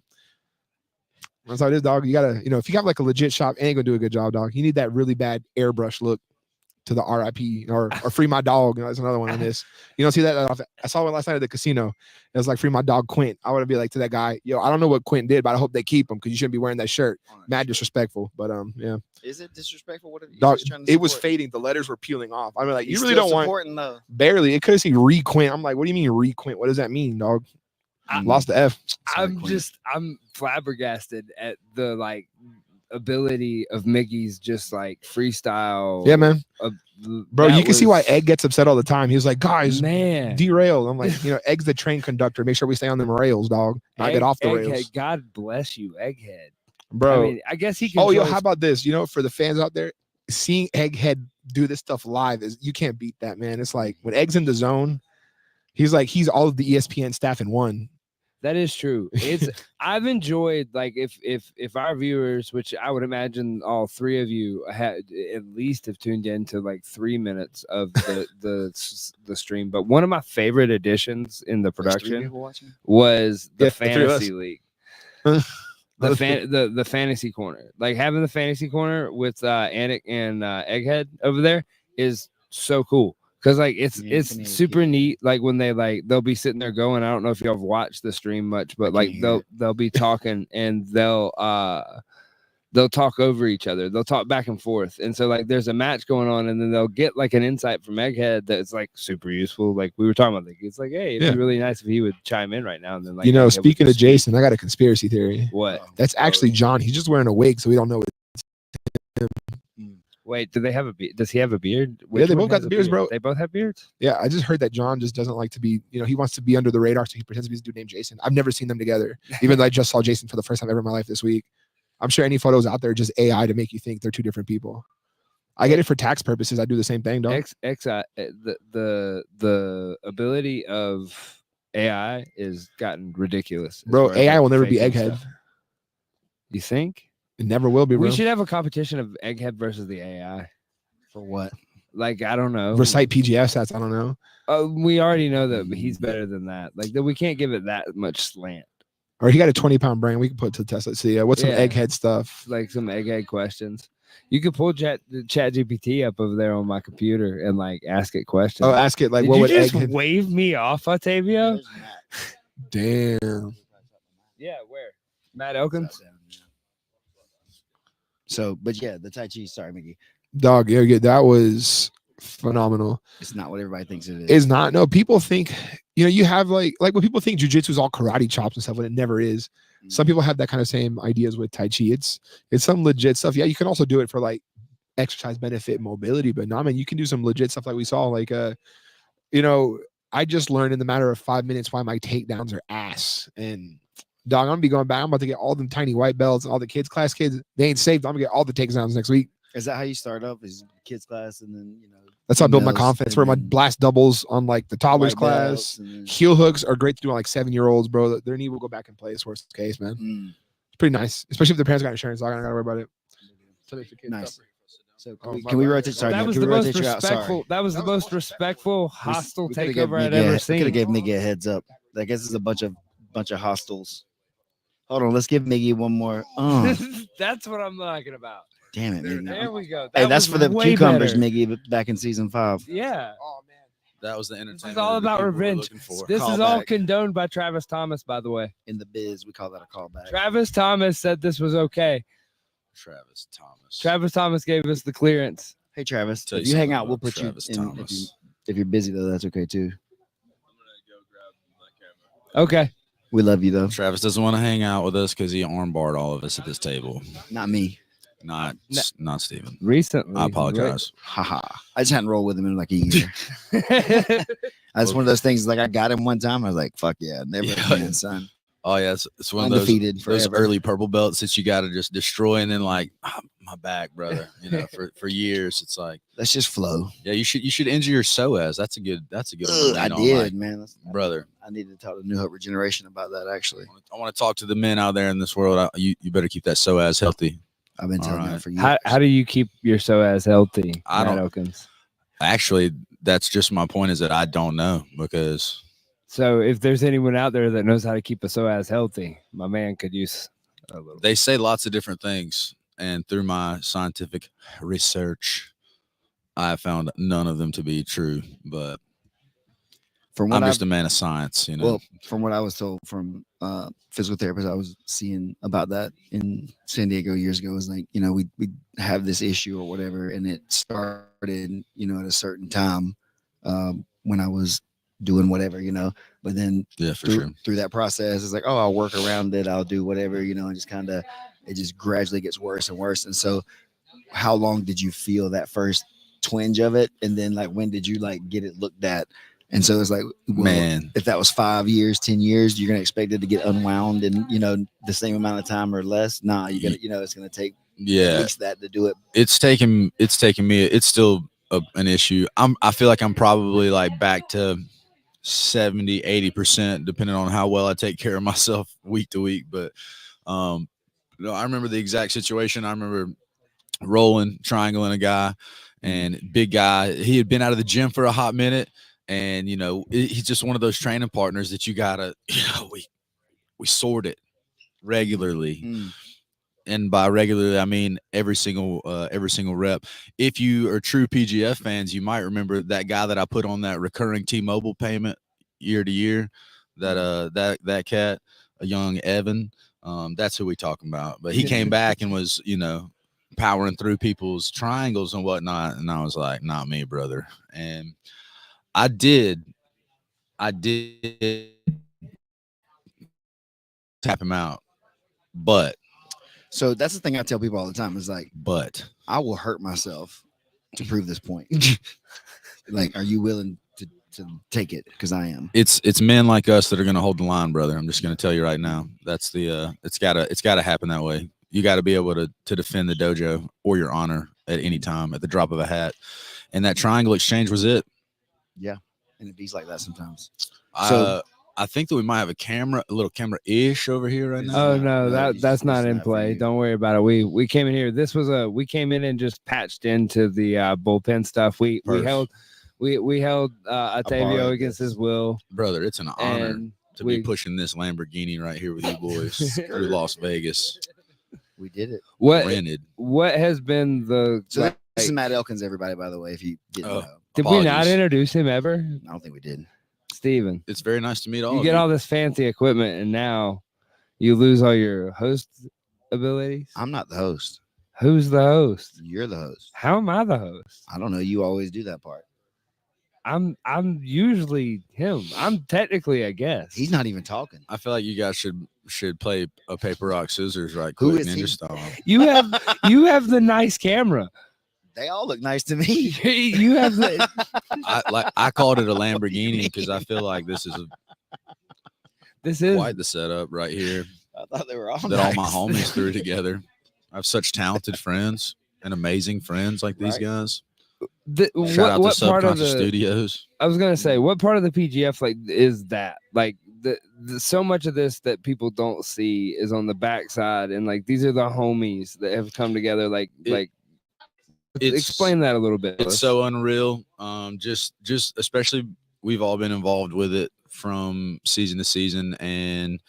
Speaker 3: That's how it is, dog. You gotta, if you have like a legit shop, it ain't gonna do a good job, dog. You need that really bad airbrush look to the RIP or free my dog. That's another one on this. You don't see that often. I saw it last night at the casino. It was like free my dog Quint. I would be like to that guy, yo, I don't know what Quint did, but I hope they keep him because you shouldn't be wearing that shirt. Mad disrespectful, but yeah.
Speaker 1: Is it disrespectful? What are you
Speaker 3: dog,
Speaker 1: trying to
Speaker 3: it was fading. The letters were peeling off. I mean, like you really don't want
Speaker 1: though.
Speaker 3: Barely. It could have seen re-Quint. I'm like, what do you mean re-Quint? What does that mean, dog? Lost the F.
Speaker 2: I'm flabbergasted at the like ability of Mickey's just like freestyle.
Speaker 3: Yeah, man. Bro, you can see why Egg gets upset all the time. He was like, guys, man, derail. I'm like, Egg's the train conductor. Make sure we stay on them rails, dog. Not get off the rails.
Speaker 2: God bless you, Egghead.
Speaker 3: Bro,
Speaker 2: I mean, I guess he can.
Speaker 3: Oh, yo, how about this? For the fans out there, seeing Egghead do this stuff live is you can't beat that, man. It's like when Egg's in the zone, he's all of the ESPN staff in one.
Speaker 2: That is true. I've enjoyed like if our viewers, which I would imagine all three of you had at least have tuned in to like 3 minutes of the stream. But one of my favorite additions in the production was the fantasy league. The fantasy corner. Like having the fantasy corner with Anik and Egghead over there is so cool. Cause like it's super neat. Like when they'll be sitting there going, I don't know if y'all have watched the stream much, but like they'll be talking and they'll talk over each other. They'll talk back and forth. And so like there's a match going on and then they'll get like an insight from Egghead that's like super useful. Like we were talking about, like it's like, hey, it'd be really nice if he would chime in right now. And then like
Speaker 3: speaking of Jason, I got a conspiracy theory.
Speaker 2: What?
Speaker 3: That's actually John. He's just wearing a wig, so we don't know it.
Speaker 2: Wait, do they have a does he have a beard?
Speaker 3: Yeah, they
Speaker 2: one
Speaker 3: both got
Speaker 2: has
Speaker 3: the
Speaker 2: a
Speaker 3: beards,
Speaker 2: beard?
Speaker 3: bro.
Speaker 2: They both have beards?
Speaker 3: Yeah, I just heard that John just doesn't like to be, he wants to be under the radar, so he pretends to be this dude named Jason. I've never seen them together, even though I just saw Jason for the first time ever in my life this week. I'm sure any photos out there are just AI to make you think they're two different people. I get it for tax purposes. I do the same thing, dog.
Speaker 2: The ability of AI is gotten ridiculous. as
Speaker 3: Bro,
Speaker 2: far as,
Speaker 3: AI
Speaker 2: like,
Speaker 3: will never be
Speaker 2: faking
Speaker 3: Egghead.
Speaker 2: stuff. You think?
Speaker 3: It never will be, bro.
Speaker 2: We should have a competition of Egghead versus the AI.
Speaker 1: For what?
Speaker 2: Like, I don't know.
Speaker 3: Recite PGF stats. I don't know.
Speaker 2: We already know that he's better than that. Like, that we can't give it that much slant.
Speaker 3: Or he got a 20-pound brain. We can put it to the test. Let's see. What's some
Speaker 2: Yeah.
Speaker 3: Egghead stuff?
Speaker 2: Like some Egghead questions. You could pull Chat GPT up over there on my computer and like ask it questions.
Speaker 3: Oh, ask it like,
Speaker 2: Did
Speaker 3: what
Speaker 2: you
Speaker 3: would
Speaker 2: just
Speaker 3: Egghead?
Speaker 2: wave me off, Octavio?
Speaker 3: Damn.
Speaker 2: Yeah, where? Matt Elkins?
Speaker 1: So, but yeah, the Tai Chi. Sorry, Mickey.
Speaker 3: Dog, yeah, that was phenomenal.
Speaker 1: It's not what everybody thinks it is.
Speaker 3: It's not. No, people think, you have like when people think jujitsu is all karate chops and stuff, when it never is. Some people have that kind of same ideas with Tai Chi. It's some legit stuff. Yeah, you can also do it for like exercise benefit, mobility, but no, man, you can do some legit stuff like we saw. Like, I just learned in the matter of 5 minutes why my takedowns are ass. And dog, I'm gonna be going back. I'm about to get all them tiny white belts and all the class kids. They ain't saved. I'm gonna get all the takedowns next week.
Speaker 1: Is that how you start up? Is kids class and then
Speaker 3: That's how I build my
Speaker 1: females,
Speaker 3: confidence.
Speaker 1: and
Speaker 3: Where my
Speaker 1: then
Speaker 3: blast doubles on like the toddlers
Speaker 1: white
Speaker 3: class.
Speaker 1: belts, and then-
Speaker 3: Heel hooks are great to do on like 7-year-olds, bro. Their knee will go back in place. Worst case, man. It's pretty nice, especially if their parents got insurance. So I don't gotta worry about it. So if the kids
Speaker 1: Nice.
Speaker 3: suffer.
Speaker 1: So
Speaker 3: Oh, my
Speaker 1: can we
Speaker 3: bad.
Speaker 1: rotate? Sorry,
Speaker 2: that
Speaker 1: Nick,
Speaker 2: was
Speaker 1: can
Speaker 2: the
Speaker 1: we
Speaker 2: most
Speaker 1: rotate you out?
Speaker 2: respectful.
Speaker 1: Sorry.
Speaker 2: That was the most respectful, hostile
Speaker 1: We coulda gave
Speaker 2: takeover I'd
Speaker 1: Miggy
Speaker 2: ever
Speaker 1: a-
Speaker 2: seen.
Speaker 1: Could have gave Miggy a heads up. I guess it's a bunch of hostiles. Hold on, let's give Miggy one more.
Speaker 2: That's what I'm talking about.
Speaker 1: Damn it, Miggy.
Speaker 2: There we go.
Speaker 1: Hey, that's
Speaker 2: was
Speaker 1: for the
Speaker 2: way
Speaker 1: cucumbers,
Speaker 2: better.
Speaker 1: Miggy, but back in season 5.
Speaker 2: Yeah.
Speaker 3: Oh man.
Speaker 4: That was the entertainment.
Speaker 2: This is all about
Speaker 4: people were
Speaker 2: revenge.
Speaker 4: looking for.
Speaker 2: This
Speaker 1: Call
Speaker 2: is all
Speaker 1: back.
Speaker 2: condoned by Travis Thomas, by the way.
Speaker 1: In the biz, we call that a callback.
Speaker 2: Travis Thomas said this was okay.
Speaker 4: Travis Thomas.
Speaker 2: Travis Thomas gave us the clearance.
Speaker 1: Hey, Travis,
Speaker 4: Tell
Speaker 1: if
Speaker 4: you
Speaker 1: you hang
Speaker 4: something
Speaker 1: out, we'll
Speaker 4: about
Speaker 1: put you
Speaker 4: Travis
Speaker 1: in.
Speaker 4: Thomas.
Speaker 1: If you're busy, though, that's okay, too.
Speaker 2: Okay.
Speaker 1: We love you, though.
Speaker 4: Travis doesn't want to hang out with us because he armbarred all of us at this table.
Speaker 1: Not me.
Speaker 4: Not Steven.
Speaker 2: Recently.
Speaker 4: I apologize.
Speaker 1: Haha. I just hadn't rolled with him in like a year.
Speaker 2: Right?
Speaker 1: That's one of those things. Like I got him one time. I was like, "Fuck yeah, never
Speaker 4: Yeah.
Speaker 1: again, son."
Speaker 4: Oh yeah, it's one of those
Speaker 1: Undefeated forever.
Speaker 4: early purple belts that you got to just destroy, and then like my back, brother. For years, it's like
Speaker 1: Let's just flow.
Speaker 4: yeah, you should injure your psoas. That's a good one. to
Speaker 1: I
Speaker 4: lean on,
Speaker 1: did,
Speaker 4: like,
Speaker 1: man.
Speaker 4: brother.
Speaker 1: I need to talk to New Hope Regeneration about that. Actually,
Speaker 4: I want to talk to the men out there in this world. You better keep that psoas healthy.
Speaker 1: I've been telling
Speaker 4: All
Speaker 1: that
Speaker 4: right.
Speaker 1: for years.
Speaker 2: How do you keep your psoas healthy?
Speaker 4: I
Speaker 2: Matt
Speaker 4: don't-
Speaker 2: Elkins?
Speaker 4: Actually, that's just my point. Is that I don't know because
Speaker 2: So if there's anyone out there that knows how to keep a psoas healthy, my man could use a little.
Speaker 4: they say lots of different things, and through my scientific research, I have found none of them to be true. But
Speaker 1: From what
Speaker 4: I'm
Speaker 1: I've-
Speaker 4: just a man of science,
Speaker 1: Well, from what I was told from physical therapists I was seeing about that in San Diego years ago, was like, we have this issue or whatever, and it started, at a certain time when I was doing whatever, but then
Speaker 4: yeah, for sure.
Speaker 1: through that process, it's like, oh, I'll work around it, I'll do whatever, and just kind of, it just gradually gets worse and worse. And so how long did you feel that first twinge of it? And then like, when did you like get it looked at? And so it's like, well,
Speaker 4: Man,
Speaker 1: if that was 5 years, 10 years, you're going to expect it to get unwound in, the same amount of time or less. Nah, you got to, it's going to take at
Speaker 4: yeah,
Speaker 1: least that to do it.
Speaker 4: it's taken me. It's still an issue. I feel like I'm probably like back to 70-80%, depending on how well I take care of myself week to week. But I remember the exact situation. I remember rolling, triangling a guy, and big guy. He had been out of the gym for a hot minute, and he's just one of those training partners that you gotta, we sort it regularly. And by regularly, I mean every single rep. If you are true PGF fans, you might remember that guy that I put on that recurring T-Mobile payment year to year. That cat, a young Evan. That's who we talking about. But he came back and was, powering through people's triangles and whatnot. And I was like, not me, brother. And I did tap him out, but
Speaker 1: So that's the thing I tell people all the time is like,
Speaker 4: But
Speaker 1: I will hurt myself to prove this point. Like, are you willing to take it? Because I am.
Speaker 4: it's men like us that are going to hold the line, brother. I'm just going to tell you right now. That's the it's gotta happen that way. You got to be able to defend the dojo or your honor at any time at the drop of a hat. And that triangle exchange was it.
Speaker 1: Yeah. And it beats like that sometimes.
Speaker 4: I think that we might have a little camera-ish over here right now.
Speaker 2: Oh no,
Speaker 1: No, he's
Speaker 2: that's
Speaker 1: just
Speaker 2: not
Speaker 1: using
Speaker 2: in
Speaker 1: that for
Speaker 2: play.
Speaker 1: you.
Speaker 2: Don't worry about it. We came in here. We came in and just patched into the bullpen stuff. We
Speaker 4: Perfect.
Speaker 2: held Octavio
Speaker 1: borrowed
Speaker 2: against
Speaker 1: this.
Speaker 2: his will,
Speaker 4: Brother, it's an honor
Speaker 2: and
Speaker 4: to be pushing this Lamborghini right here with you boys through Las Vegas.
Speaker 1: We did it.
Speaker 4: Rented.
Speaker 2: what has been the
Speaker 1: So
Speaker 2: like,
Speaker 1: this is Matt Elkins, everybody, by the way, if you didn't
Speaker 4: Oh.
Speaker 1: know.
Speaker 2: did we not
Speaker 4: Apologies.
Speaker 2: introduce him ever?
Speaker 1: I don't think we did.
Speaker 2: Steven,
Speaker 4: It's very nice to meet all
Speaker 2: you
Speaker 4: of
Speaker 2: get
Speaker 4: you.
Speaker 2: all this fancy equipment and now you lose all your host abilities.
Speaker 1: I'm not the host.
Speaker 2: Who's the host?
Speaker 1: You're the host.
Speaker 2: How am I the host?
Speaker 1: I don't know. You always do that part.
Speaker 2: I'm usually him. I'm technically a guest.
Speaker 1: He's not even talking.
Speaker 4: I feel like you guys should play a paper rock scissors right
Speaker 1: Who
Speaker 4: quick,
Speaker 1: is
Speaker 4: ninja
Speaker 1: he?
Speaker 4: style.
Speaker 2: You have the nice camera.
Speaker 1: They all look nice to me.
Speaker 2: You have the
Speaker 4: I called it a Lamborghini because I feel like this is
Speaker 2: this is
Speaker 4: quite the setup right here
Speaker 1: I thought they were all
Speaker 4: that all my
Speaker 1: nice.
Speaker 4: homies threw together. I have such talented friends and amazing friends like these
Speaker 1: Right.
Speaker 4: guys.
Speaker 2: what
Speaker 4: Shout out to
Speaker 2: part of
Speaker 4: Subconscious
Speaker 2: the
Speaker 4: Studios.
Speaker 2: I was gonna say what part of the PGF like is that like the so much of this that people don't see is on the backside and like these are the homies that have come together
Speaker 4: It's-
Speaker 2: explain that a little bit.
Speaker 4: It's so unreal. Just especially we've all been involved with it from season to season, and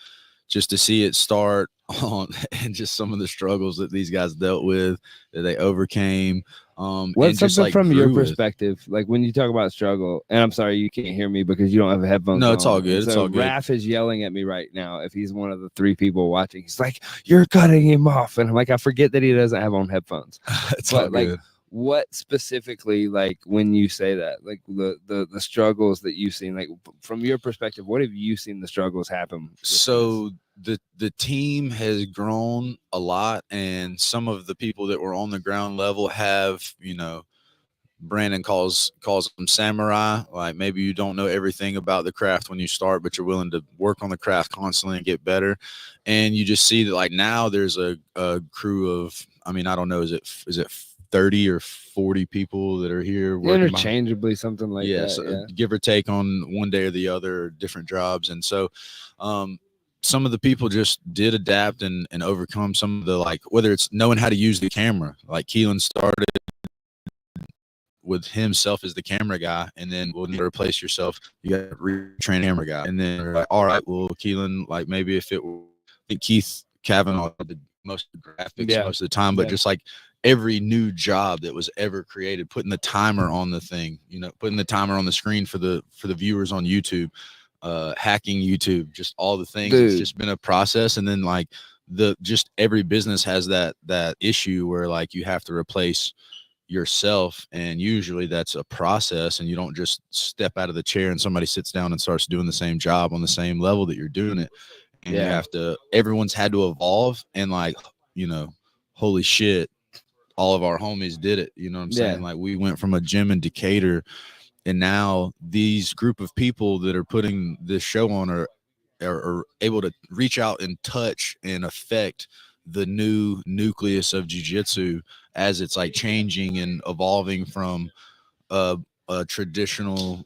Speaker 4: just to see it start on and just some of the struggles that these guys dealt with that they overcame.
Speaker 2: What's
Speaker 4: and just,
Speaker 2: something
Speaker 4: like,
Speaker 2: from your
Speaker 4: grew with.
Speaker 2: perspective, like when you talk about struggle? And I'm sorry you can't hear me because you don't have headphones.
Speaker 4: No, it's
Speaker 2: on.
Speaker 4: all good.
Speaker 2: And
Speaker 4: It's
Speaker 2: so
Speaker 4: all good.
Speaker 2: Raph is yelling at me right now. If he's one of the 3 people watching, he's like, "You're cutting him off," and I'm like, I forget that he doesn't have on headphones.
Speaker 4: It's
Speaker 2: But,
Speaker 4: all
Speaker 2: like,
Speaker 4: good.
Speaker 2: What specifically, like when you say that, like the struggles that you've seen, like from your perspective, what have you seen the struggles happen? with
Speaker 4: So the team has grown a lot, and some of the people that were on the ground level have, Brandon calls them samurai. Like, maybe you don't know everything about the craft when you start, but you're willing to work on the craft constantly and get better. And you just see that, like, now there's a crew of, I mean, I don't know, is it 30 or 40 people that are here
Speaker 2: this?
Speaker 4: working behind-
Speaker 2: Interchangeably, something like that.
Speaker 4: so,
Speaker 2: Yeah.
Speaker 4: give or take on one day or the other, different jobs. And so some of the people just did adapt and overcome some of the, like, whether it's knowing how to use the camera. Like, Keelan started with himself as the camera guy, and then we'll need to replace yourself. You got to retrain camera guy. And then they're like, all right, well, Keelan, like, maybe if it were, I think Keith Kavanaugh did most of the graphics
Speaker 2: Yeah.
Speaker 4: most of the time, but
Speaker 2: Yeah.
Speaker 4: just like every new job that was ever created, putting the timer on the thing, putting the timer on the screen for the viewers on YouTube, hacking YouTube, just all the things.
Speaker 2: Dude.
Speaker 4: It's just been a process. And then, like, just every business has that issue where, like, you have to replace yourself, and usually that's a process, and you don't just step out of the chair and somebody sits down and starts doing the same job on the same level that you're doing it. And you
Speaker 2: Yeah.
Speaker 4: have to, everyone's had to evolve, and, like, holy shit, all of our homies did it. You know what I'm saying?
Speaker 2: Yeah.
Speaker 4: Like, we went from a gym in Decatur, and now these group of people that are putting this show on are able to reach out and touch and affect the new nucleus of jiu-jitsu as it's, like, changing and evolving from a traditional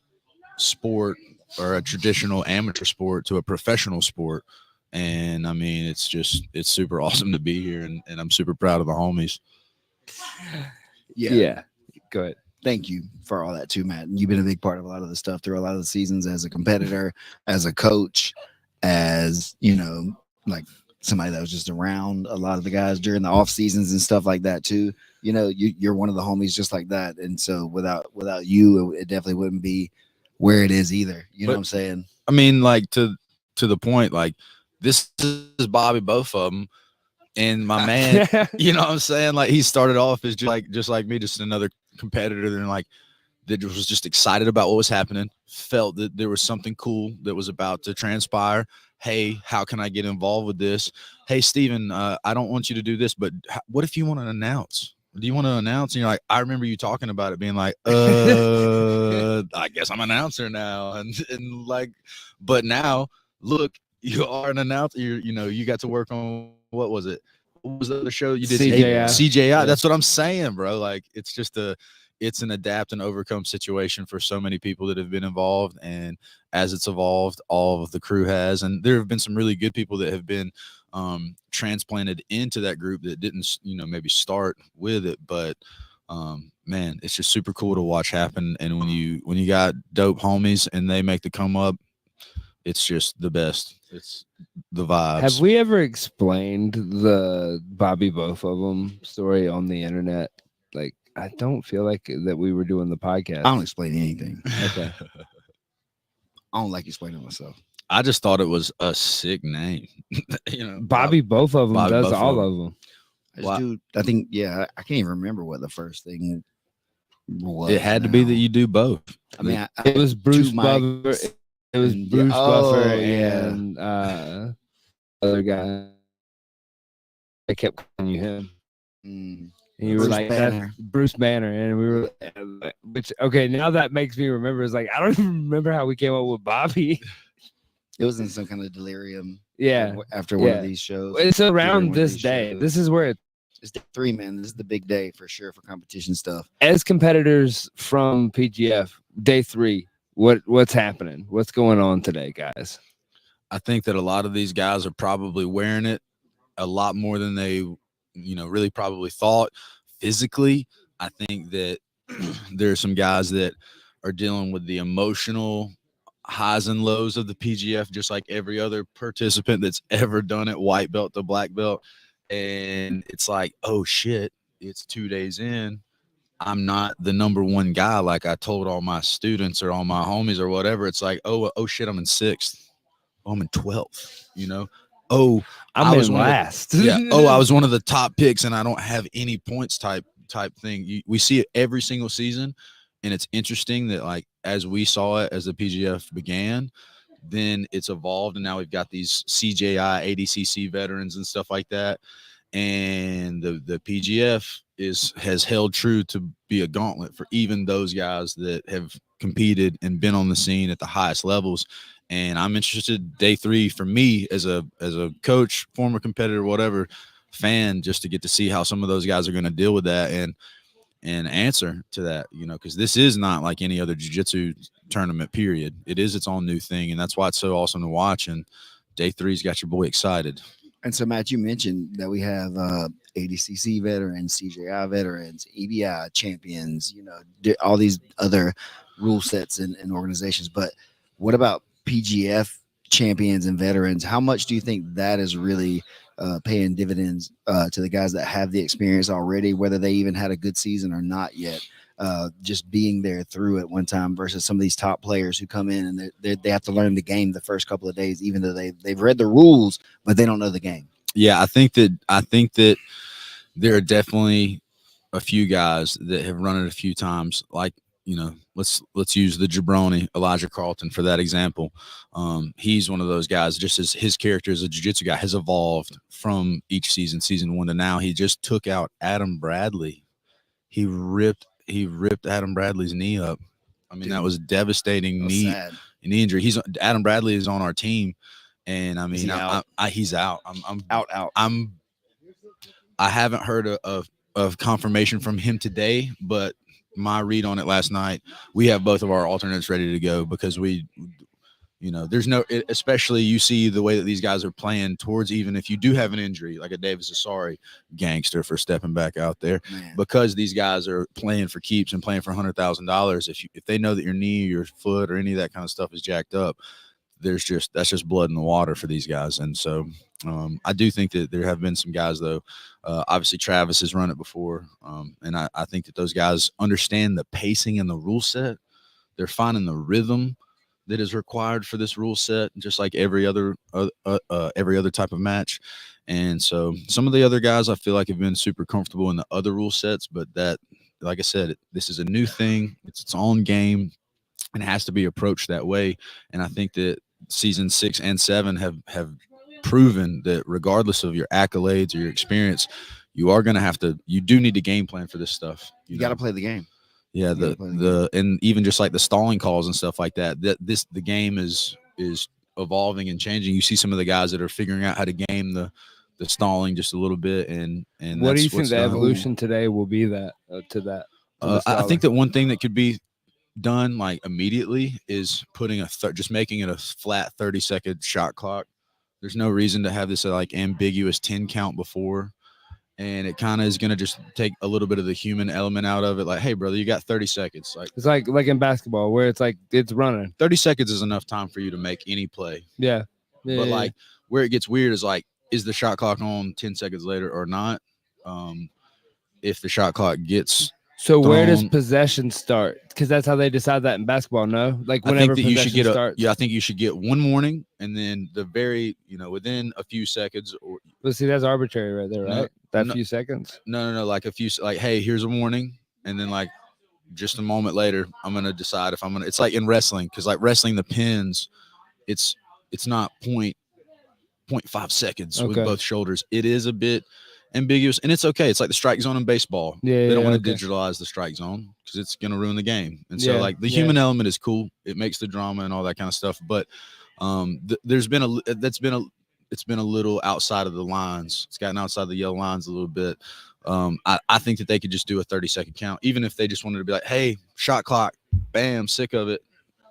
Speaker 4: sport or a traditional amateur sport to a professional sport. And I mean, it's super awesome to be here, and I'm super proud of the homies.
Speaker 2: Yeah. Go ahead.
Speaker 1: Thank you for all that too, Matt. You've been a big part of a lot of the stuff through a lot of the seasons as a competitor, as a coach, as like somebody that was just around a lot of the guys during the off seasons and stuff like that too. You're one of the homies just like that. And so without you, it definitely wouldn't be where it is either. You know what I'm saying?
Speaker 4: I mean, like, to the point, like, this is Bobby, both of them. And my man, you know what I'm saying? Like, he started off as just like me, just another competitor, and, like, that was just excited about what was happening, felt that there was something cool that was about to transpire, hey, how can I get involved with this? Hey, Steven, I don't want you to do this, but what if you want to announce? Do you want to announce? And you're like, I remember you talking about it, being like, I guess I'm an announcer now. And like, but now look, you are an announcer. You got to work on, what was it? What was the other show you did?
Speaker 2: CJI.
Speaker 4: CJI.
Speaker 2: Yeah.
Speaker 4: That's what I'm saying, bro. Like, it's an adapt and overcome situation for so many people that have been involved. And as it's evolved, all of the crew has, and there have been some really good people that have been transplanted into that group that didn't, maybe start with it, but man, it's just super cool to watch happen. And when you got dope homies and they make the come up, it's just the best. It's the vibes.
Speaker 2: Have we ever explained the Bobby both of them story on the internet? Like, I don't feel like that we were doing the podcast.
Speaker 1: I don't explain anything.
Speaker 2: Okay.
Speaker 1: I don't like explaining myself.
Speaker 4: I just thought it was a sick name.
Speaker 2: Bobby both of them
Speaker 4: Bobby
Speaker 2: does
Speaker 4: both of
Speaker 2: all
Speaker 4: them.
Speaker 2: of them.
Speaker 1: I think, I can't even remember what the first thing was.
Speaker 4: It had to be that you do both.
Speaker 1: I mean,
Speaker 2: It was Bruce
Speaker 1: two
Speaker 2: Buffer.
Speaker 1: mics
Speaker 2: It was
Speaker 1: and-
Speaker 2: Bruce
Speaker 1: oh,
Speaker 2: Buffer
Speaker 1: yeah.
Speaker 2: and other guy. I kept calling you him.
Speaker 1: Mm,
Speaker 2: And you were
Speaker 1: Bruce
Speaker 2: like,
Speaker 1: Banner.
Speaker 2: that's Bruce Banner. And we were, which, okay, now that makes me remember. It's like, I don't even remember how we came up with Bobby.
Speaker 1: it was in some kind of delirium.
Speaker 2: Yeah.
Speaker 1: After one
Speaker 2: Yeah.
Speaker 1: of these shows.
Speaker 2: It's
Speaker 1: During
Speaker 2: around
Speaker 1: one of
Speaker 2: this
Speaker 1: these
Speaker 2: day.
Speaker 1: shows.
Speaker 2: This is where
Speaker 1: It's day 3, man. This is the big day for sure for competition stuff.
Speaker 2: as competitors from PGF, day 3, what's happening? What's going on today, guys?
Speaker 4: I think that a lot of these guys are probably wearing it a lot more than they, really probably thought physically. I think that there are some guys that are dealing with the emotional highs and lows of the PGF, just like every other participant that's ever done it, white belt to black belt. And it's like, oh shit, it's 2 days in. I'm not the number one guy like I told all my students or all my homies or whatever. It's like, oh shit, I'm in 6th. Oh, I'm in 12th, Oh,
Speaker 2: I'm
Speaker 4: I was
Speaker 2: in
Speaker 4: one of the-
Speaker 2: last.
Speaker 4: yeah. Oh, I was one of the top picks and I don't have any points type thing. We see it every single season. And it's interesting that, like, as we saw it as the PGF began, then it's evolved. And now we've got these CJI, ADCC veterans and stuff like that. And the PGF has held true to be a gauntlet for even those guys that have competed and been on the scene at the highest levels. And I'm interested, day 3 for me as a coach, former competitor, whatever, fan, just to get to see how some of those guys are going to deal with that and answer to that, because this is not like any other jiu-jitsu tournament, period. It is its own new thing, and that's why it's so awesome to watch. And day 3's got your boy excited.
Speaker 1: And so, Matt, you mentioned that we have ADCC veterans, CJI veterans, EBI champions, all these other rule sets and organizations. But what about PGF champions and veterans? How much do you think that is really paying dividends to the guys that have the experience already, whether they even had a good season or not yet? Just being there through it one time versus some of these top players who come in and they have to learn the game the first couple of days, even though they've read the rules, but they don't know the game.
Speaker 4: Yeah, I think that there are definitely a few guys that have run it a few times. Like, let's use the jabroni, Elijah Carlton, for that example. He's one of those guys, just as his character as a jiu-jitsu guy has evolved from each season 1 to now. He just took out Adam Bradley. He ripped Adam Bradley's knee up. I mean,
Speaker 1: Dude,
Speaker 4: that was devastating knee injury. Adam Bradley is on our team, and I mean, he's out. I'm
Speaker 1: out.
Speaker 4: I haven't heard of confirmation from him today, but my read on it last night, we have both of our alternates ready to go because there's especially you see the way that these guys are playing towards, even if you do have an injury, like a Davis Asari, gangster for stepping back out there,
Speaker 1: Man.
Speaker 4: because these guys are playing for keeps and playing for $100,000. If they know that your knee, your foot, or any of that kind of stuff is jacked up, that's just blood in the water for these guys. And so I do think that there have been some guys, though. Obviously, Travis has run it before, and I think that those guys understand the pacing and the rule set. They're finding the rhythm that is required for this rule set, just like every other type of match. And so some of the other guys I feel like have been super comfortable in the other rule sets, but that, like I said, this is a new thing. It's its own game and has to be approached that way. And I think that season 6 and 7 have proven that regardless of your accolades or your experience, you do need to game plan for this stuff.
Speaker 1: You got to play the game.
Speaker 4: Yeah,
Speaker 1: You gotta play the
Speaker 4: and even just like the stalling calls and stuff like that. The game is evolving and changing. You see some of the guys that are figuring out how to game the stalling just a little bit, and
Speaker 2: what do you
Speaker 4: that's
Speaker 2: think
Speaker 4: what's
Speaker 2: the
Speaker 4: done.
Speaker 2: evolution today will be to that?
Speaker 4: I think that one thing that could be done like immediately is putting just making it a flat 30-second shot clock. There's no reason to have this like ambiguous 10 count before. And it kind of is going to just take a little bit of the human element out of it. Like, hey, brother, you got 30 seconds. Like,
Speaker 2: It's like in basketball where it's like it's running.
Speaker 4: 30 seconds is enough time for you to make any play.
Speaker 2: Yeah.
Speaker 4: But like where it gets weird is like, is the shot clock on 10 seconds later or not? If the shot clock gets
Speaker 2: so where does
Speaker 4: thrown-
Speaker 2: possession start? Because that's how they decide that in basketball. No, like
Speaker 4: I
Speaker 2: whenever
Speaker 4: think that you should
Speaker 2: possession
Speaker 4: get
Speaker 2: starts.
Speaker 4: I think you should get one warning, and then within a few seconds, or
Speaker 2: But see, that's arbitrary right there,
Speaker 4: No,
Speaker 2: right? That
Speaker 4: no.
Speaker 2: few seconds.
Speaker 4: no, like a few, like, hey, here's a warning, and then like just a moment later, I'm gonna decide if I'm gonna. It's like in wrestling, because like wrestling, the pins, it's not 0.5 seconds with
Speaker 2: Okay.
Speaker 4: both shoulders. It is a bit ambiguous, and it's okay. It's like the strike zone in baseball.
Speaker 2: Yeah,
Speaker 4: They don't want
Speaker 2: okay.
Speaker 4: to digitalize the strike zone because it's going to ruin the game. And so
Speaker 2: Yeah,
Speaker 4: like the
Speaker 2: yeah.
Speaker 4: human element is cool. It makes the drama and all that kind of stuff. But it's been a little outside of the lines. It's gotten outside the yellow lines a little bit. I think that they could just do a 30-second count, even if they just wanted to be like, hey, shot clock, bam, sick of it.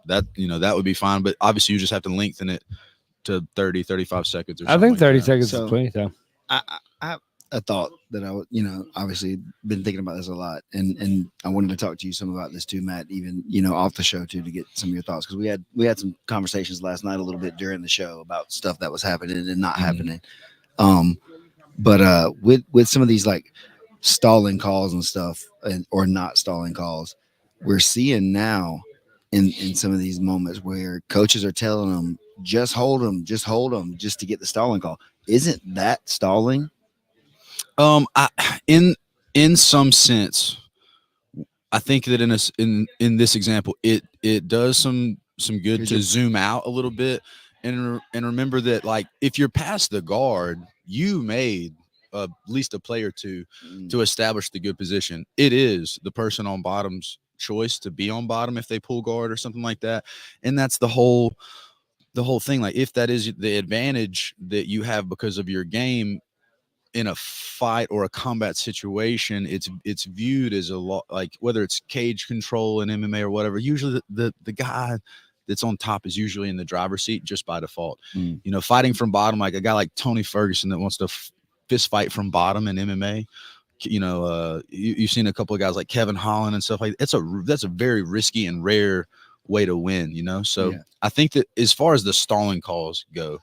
Speaker 4: That would be fine. But obviously you just have to lengthen it to 30, 35 seconds. Or
Speaker 2: I
Speaker 4: something
Speaker 2: think
Speaker 4: like
Speaker 2: 30
Speaker 4: that.
Speaker 2: seconds
Speaker 1: So-
Speaker 2: is plenty time.
Speaker 1: I have a thought that I would, obviously been thinking about this a lot, and I wanted to talk to you some about this too, Matt. Even off the show too, to get some of your thoughts, because we had some conversations last night a little bit during the show about stuff that was happening and not happening. But with some of these like stalling calls and stuff, or not stalling calls, we're seeing now in some of these moments where coaches are telling them just hold them, just to get the stalling call. Isn't that stalling?
Speaker 4: In some sense, I think that in this example, it does some good to zoom out a little bit and remember that like if you're past the guard, you made at least a play or two to establish the good position. It is the person on bottom's choice to be on bottom if they pull guard or something like that, and that's the whole thing. Like if that is the advantage that you have because of your game in a fight or a combat situation, it's viewed as a lot, like whether it's cage control in MMA or whatever. Usually the guy that's on top is usually in the driver's seat just by default. Fighting from bottom, like a guy like Tony Ferguson that wants to fist fight from bottom in MMA. You've seen a couple of guys like Kevin Holland and stuff like that. That's a very risky and rare way to win. So
Speaker 1: Yeah.
Speaker 4: I think that as far as the stalling calls go,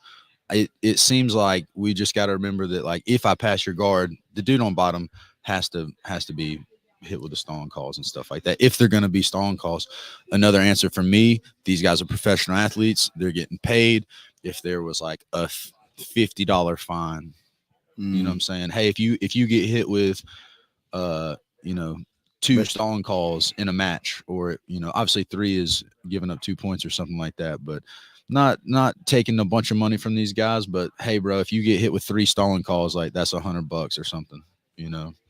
Speaker 4: it seems like we just got to remember that like if I pass your guard, the dude on bottom has to be hit with the stalling calls and stuff like that. If they're going to be stalling calls, another answer for me, these guys are professional athletes. They're getting paid. If there was like a $50 fine, you know what I'm saying? Hey, if you get hit with, two stalling calls in a match, or obviously 3 is giving up 2 points or something like that, but not taking a bunch of money from these guys. But hey, bro, if you get hit with 3 stalling calls, like that's $100 or something,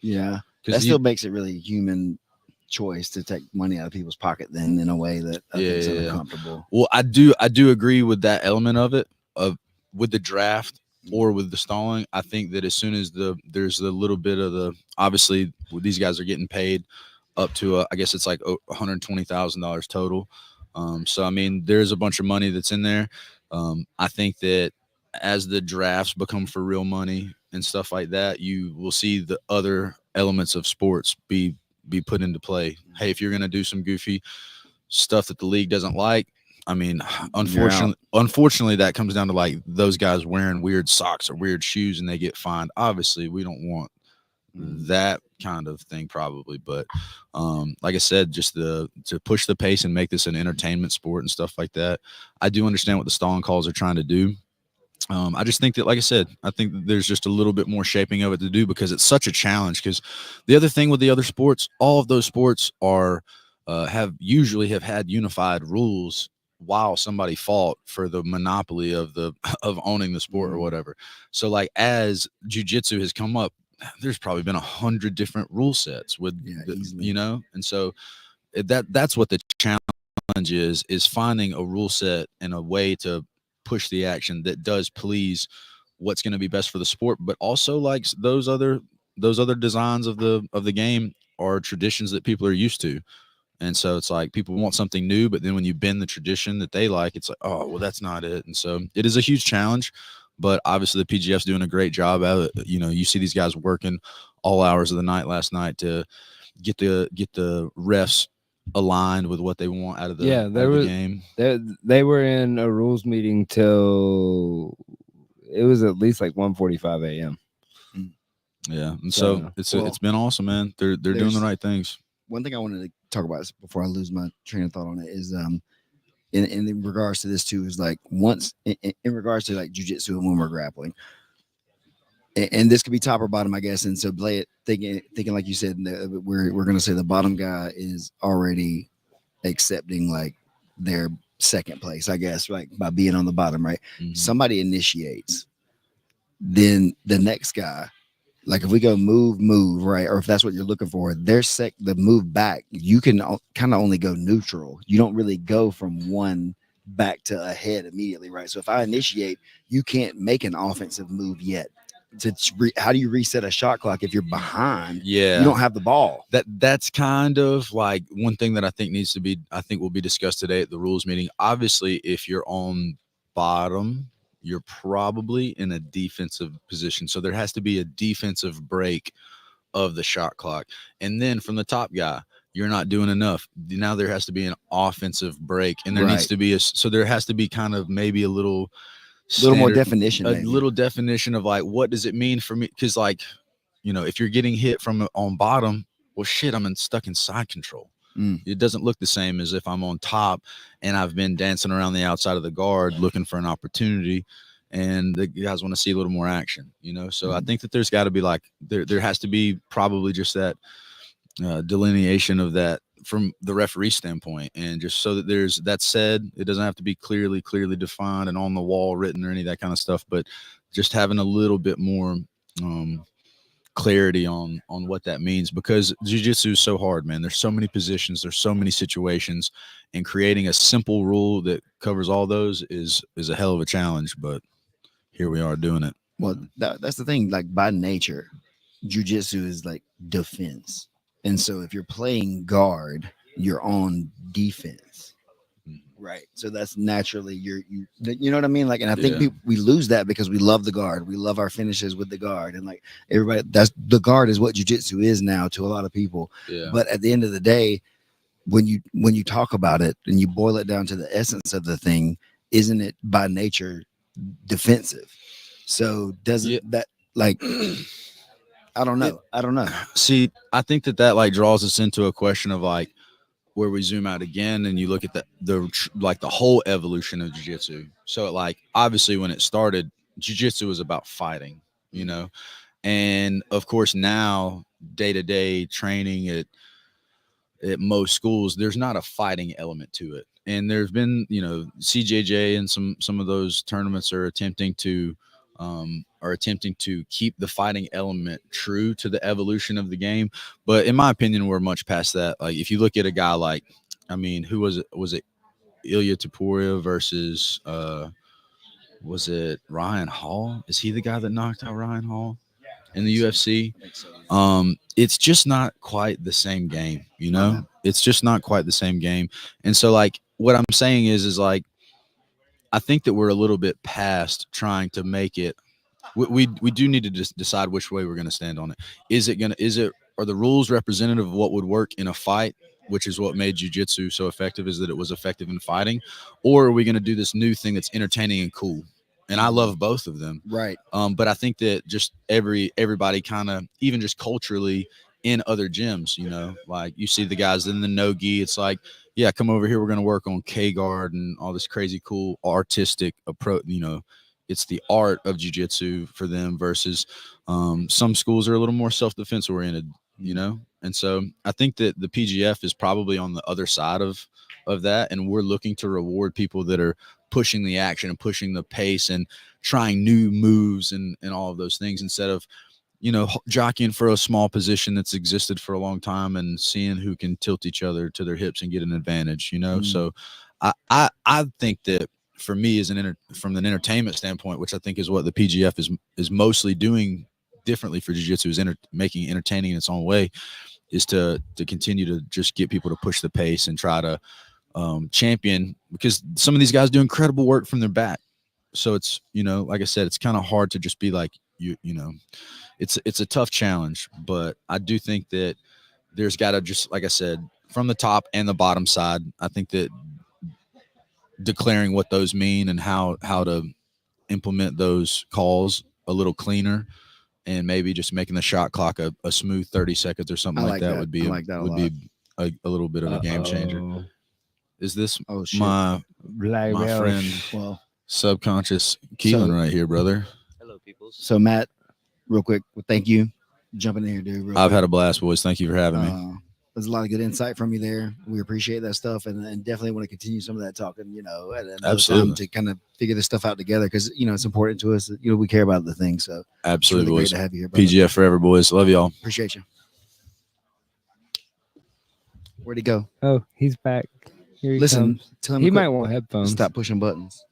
Speaker 1: Yeah, that still makes it really human choice to take money out of people's pocket then in a way that I think is uncomfortable.
Speaker 4: Well, I do agree with that element of it, with the draft or with the stalling. I think that as soon as there's a little bit of obviously these guys are getting paid up to I guess it's like $120,000 total. So I mean, there's a bunch of money that's in there. I think that as the drafts become for real money and stuff like that, you will see the other elements of sports be put into play. Hey, if you're going to do some goofy stuff that the league doesn't like, I mean, unfortunately, that comes down to like those guys wearing weird socks or weird shoes and they get fined. Obviously, we don't want that kind of thing probably, but like I said, just to push the pace and make this an entertainment sport and stuff like that. I do understand what the stalling calls are trying to do. I just think that, like I said, I think that there's just a little bit more shaping of it to do because it's such a challenge. Because the other thing with the other sports, all of those sports are have had unified rules while somebody fought for the monopoly of of owning the sport or whatever. So like as jiu-jitsu has come up, there's probably been 100 different rule sets with
Speaker 1: easily.
Speaker 4: you know, and so that's what the challenge is finding a rule set and a way to push the action that does please what's going to be best for the sport, but also like those other designs of the game are traditions that people are used to. And so it's like people want something new, but then when you bend the tradition that they like, it's like, oh, well, that's not it. And so it is a huge challenge, but obviously the PGF's doing a great job at it. You know, you see these guys working all hours of the night last night to get the refs aligned with what they want out of the, the game.
Speaker 2: They were in a rules meeting till it was at least like 1:45 a.m.
Speaker 4: Yeah, and so it's been awesome, man. They're doing the right things.
Speaker 1: One thing I wanted to talk about before I lose my train of thought on it is in regards to this too is like once in regards to like jiu-jitsu and when we're grappling, and this could be top or bottom, I guess. And so play it thinking like you said, we're gonna say the bottom guy is already accepting like their second place, I guess, like by being on the bottom, right?
Speaker 4: Mhm.
Speaker 1: Somebody initiates, then the next guy, like if we go move, right, or if that's what you're looking for, there's the move back, you can kind of only go neutral. You don't really go from one back to ahead immediately, right? So if I initiate, you can't make an offensive move yet. How do you reset a shot clock if you're behind?
Speaker 4: Yeah,
Speaker 1: you don't have the ball.
Speaker 4: That's kind of like one thing that I think will be discussed today at the rules meeting. Obviously, if you're on bottom, you're probably in a defensive position. So there has to be a defensive break of the shot clock. And then from the top guy, you're not doing enough. Now there has to be an offensive break. And there needs to be so there has to be kind of maybe a little
Speaker 1: more definition,
Speaker 4: little definition of like, what does it mean for me? Because like, you know, if you're getting hit from on bottom, well, shit, I'm stuck in side control. It doesn't look the same as if I'm on top and I've been dancing around the outside of the guard looking for an opportunity, and the guys want to see a little more action, you know? So I think that there's got to be like, there has to be probably just that delineation of that from the referee standpoint, and just so that there's that said, it doesn't have to be clearly defined and on the wall written or any of that kind of stuff, but just having a little bit more clarity on what that means, because jiu-jitsu is so hard, man. There's so many positions, there's so many situations, and creating a simple rule that covers all those is a hell of a challenge, but here we are doing it.
Speaker 1: Well, that's the thing, like by nature, jiu-jitsu is like defense, and so if you're playing guard, you're on defense, right? So that's naturally you know what I mean, like, and I think we lose that because we love the guard, we love our finishes with the guard, and like everybody, that's the guard is what jiu-jitsu is now to a lot of people. But at the end of the day, when you talk about it and you boil it down to the essence of the thing, isn't it by nature defensive? So doesn't that like I don't know.
Speaker 4: See, I think that like draws us into a question of like where we zoom out again and you look at the whole evolution of jiu-jitsu. So like obviously when it started, jiu-jitsu was about fighting, you know, and of course now day-to-day training at most schools, there's not a fighting element to it. And there's been, you know, CJJ and some of those tournaments are attempting to keep the fighting element true to the evolution of the game. But in my opinion, we're much past that. Like if you look at a guy like, I mean, who was it? Was it Ilya Topuria versus was it Ryan Hall? Is he the guy that knocked out Ryan Hall in the UFC? It's just not quite the same game, you know? It's just not quite the same game. And so like what I'm saying is like I think that we're a little bit past trying to make it. We do need to just decide which way we're going to stand on it. Are the rules representative of what would work in a fight, which is what made jiu-jitsu so effective, is that it was effective in fighting, or are we going to do this new thing that's entertaining and cool? And I love both of them.
Speaker 1: Right.
Speaker 4: But I think that just everybody kind of, even just culturally in other gyms, you know, like you see the guys in the no-gi, it's like, yeah, come over here. We're going to work on K-guard and all this crazy, cool, artistic approach. You know, it's the art of jiu-jitsu for them versus some schools are a little more self-defense oriented, you know? And so I think that the PGF is probably on the other side of of that, and we're looking to reward people that are pushing the action and pushing the pace and trying new moves and all of those things, instead of, you know, jockeying for a small position that's existed for a long time and seeing who can tilt each other to their hips and get an advantage, you know. So I think that for me, as from an entertainment standpoint, which I think is what the PGF is mostly doing differently for jiu-jitsu, is making it entertaining in its own way, is to continue to just get people to push the pace and try to champion, because some of these guys do incredible work from their back. So it's, you know, like I said, it's kind of hard to just be like, you know, it's a tough challenge, but I do think that there's got to, just like I said, from the top and the bottom side, I think that declaring what those mean and how to implement those calls a little cleaner, and maybe just making the shot clock a smooth 30 seconds or something like that would be a little bit of a game changer. Is this my friend,
Speaker 1: Well,
Speaker 4: subconscious Keelan right here, brother?
Speaker 5: Hello, peoples.
Speaker 1: so Matt, real quick, thank you for jumping in here, dude.
Speaker 4: I've had a blast, boys. Thank you for having me.
Speaker 1: There's a lot of good insight from you there. We appreciate that stuff, and definitely want to continue some of that talking, you know, at another
Speaker 4: Absolutely.
Speaker 1: time to kind of figure this stuff out together, because, you know, it's important to us. You know, we care about the things. So
Speaker 4: Absolutely,
Speaker 1: really
Speaker 4: boys.
Speaker 1: great to have you here, brother.
Speaker 4: PGF forever, boys. Love y'all.
Speaker 1: Appreciate you. Where'd he go?
Speaker 2: Oh, he's back. Here he
Speaker 1: Listen,
Speaker 2: comes.
Speaker 1: tell him
Speaker 2: He
Speaker 1: to
Speaker 2: might
Speaker 1: quit-
Speaker 2: want headphones.
Speaker 1: stop pushing buttons.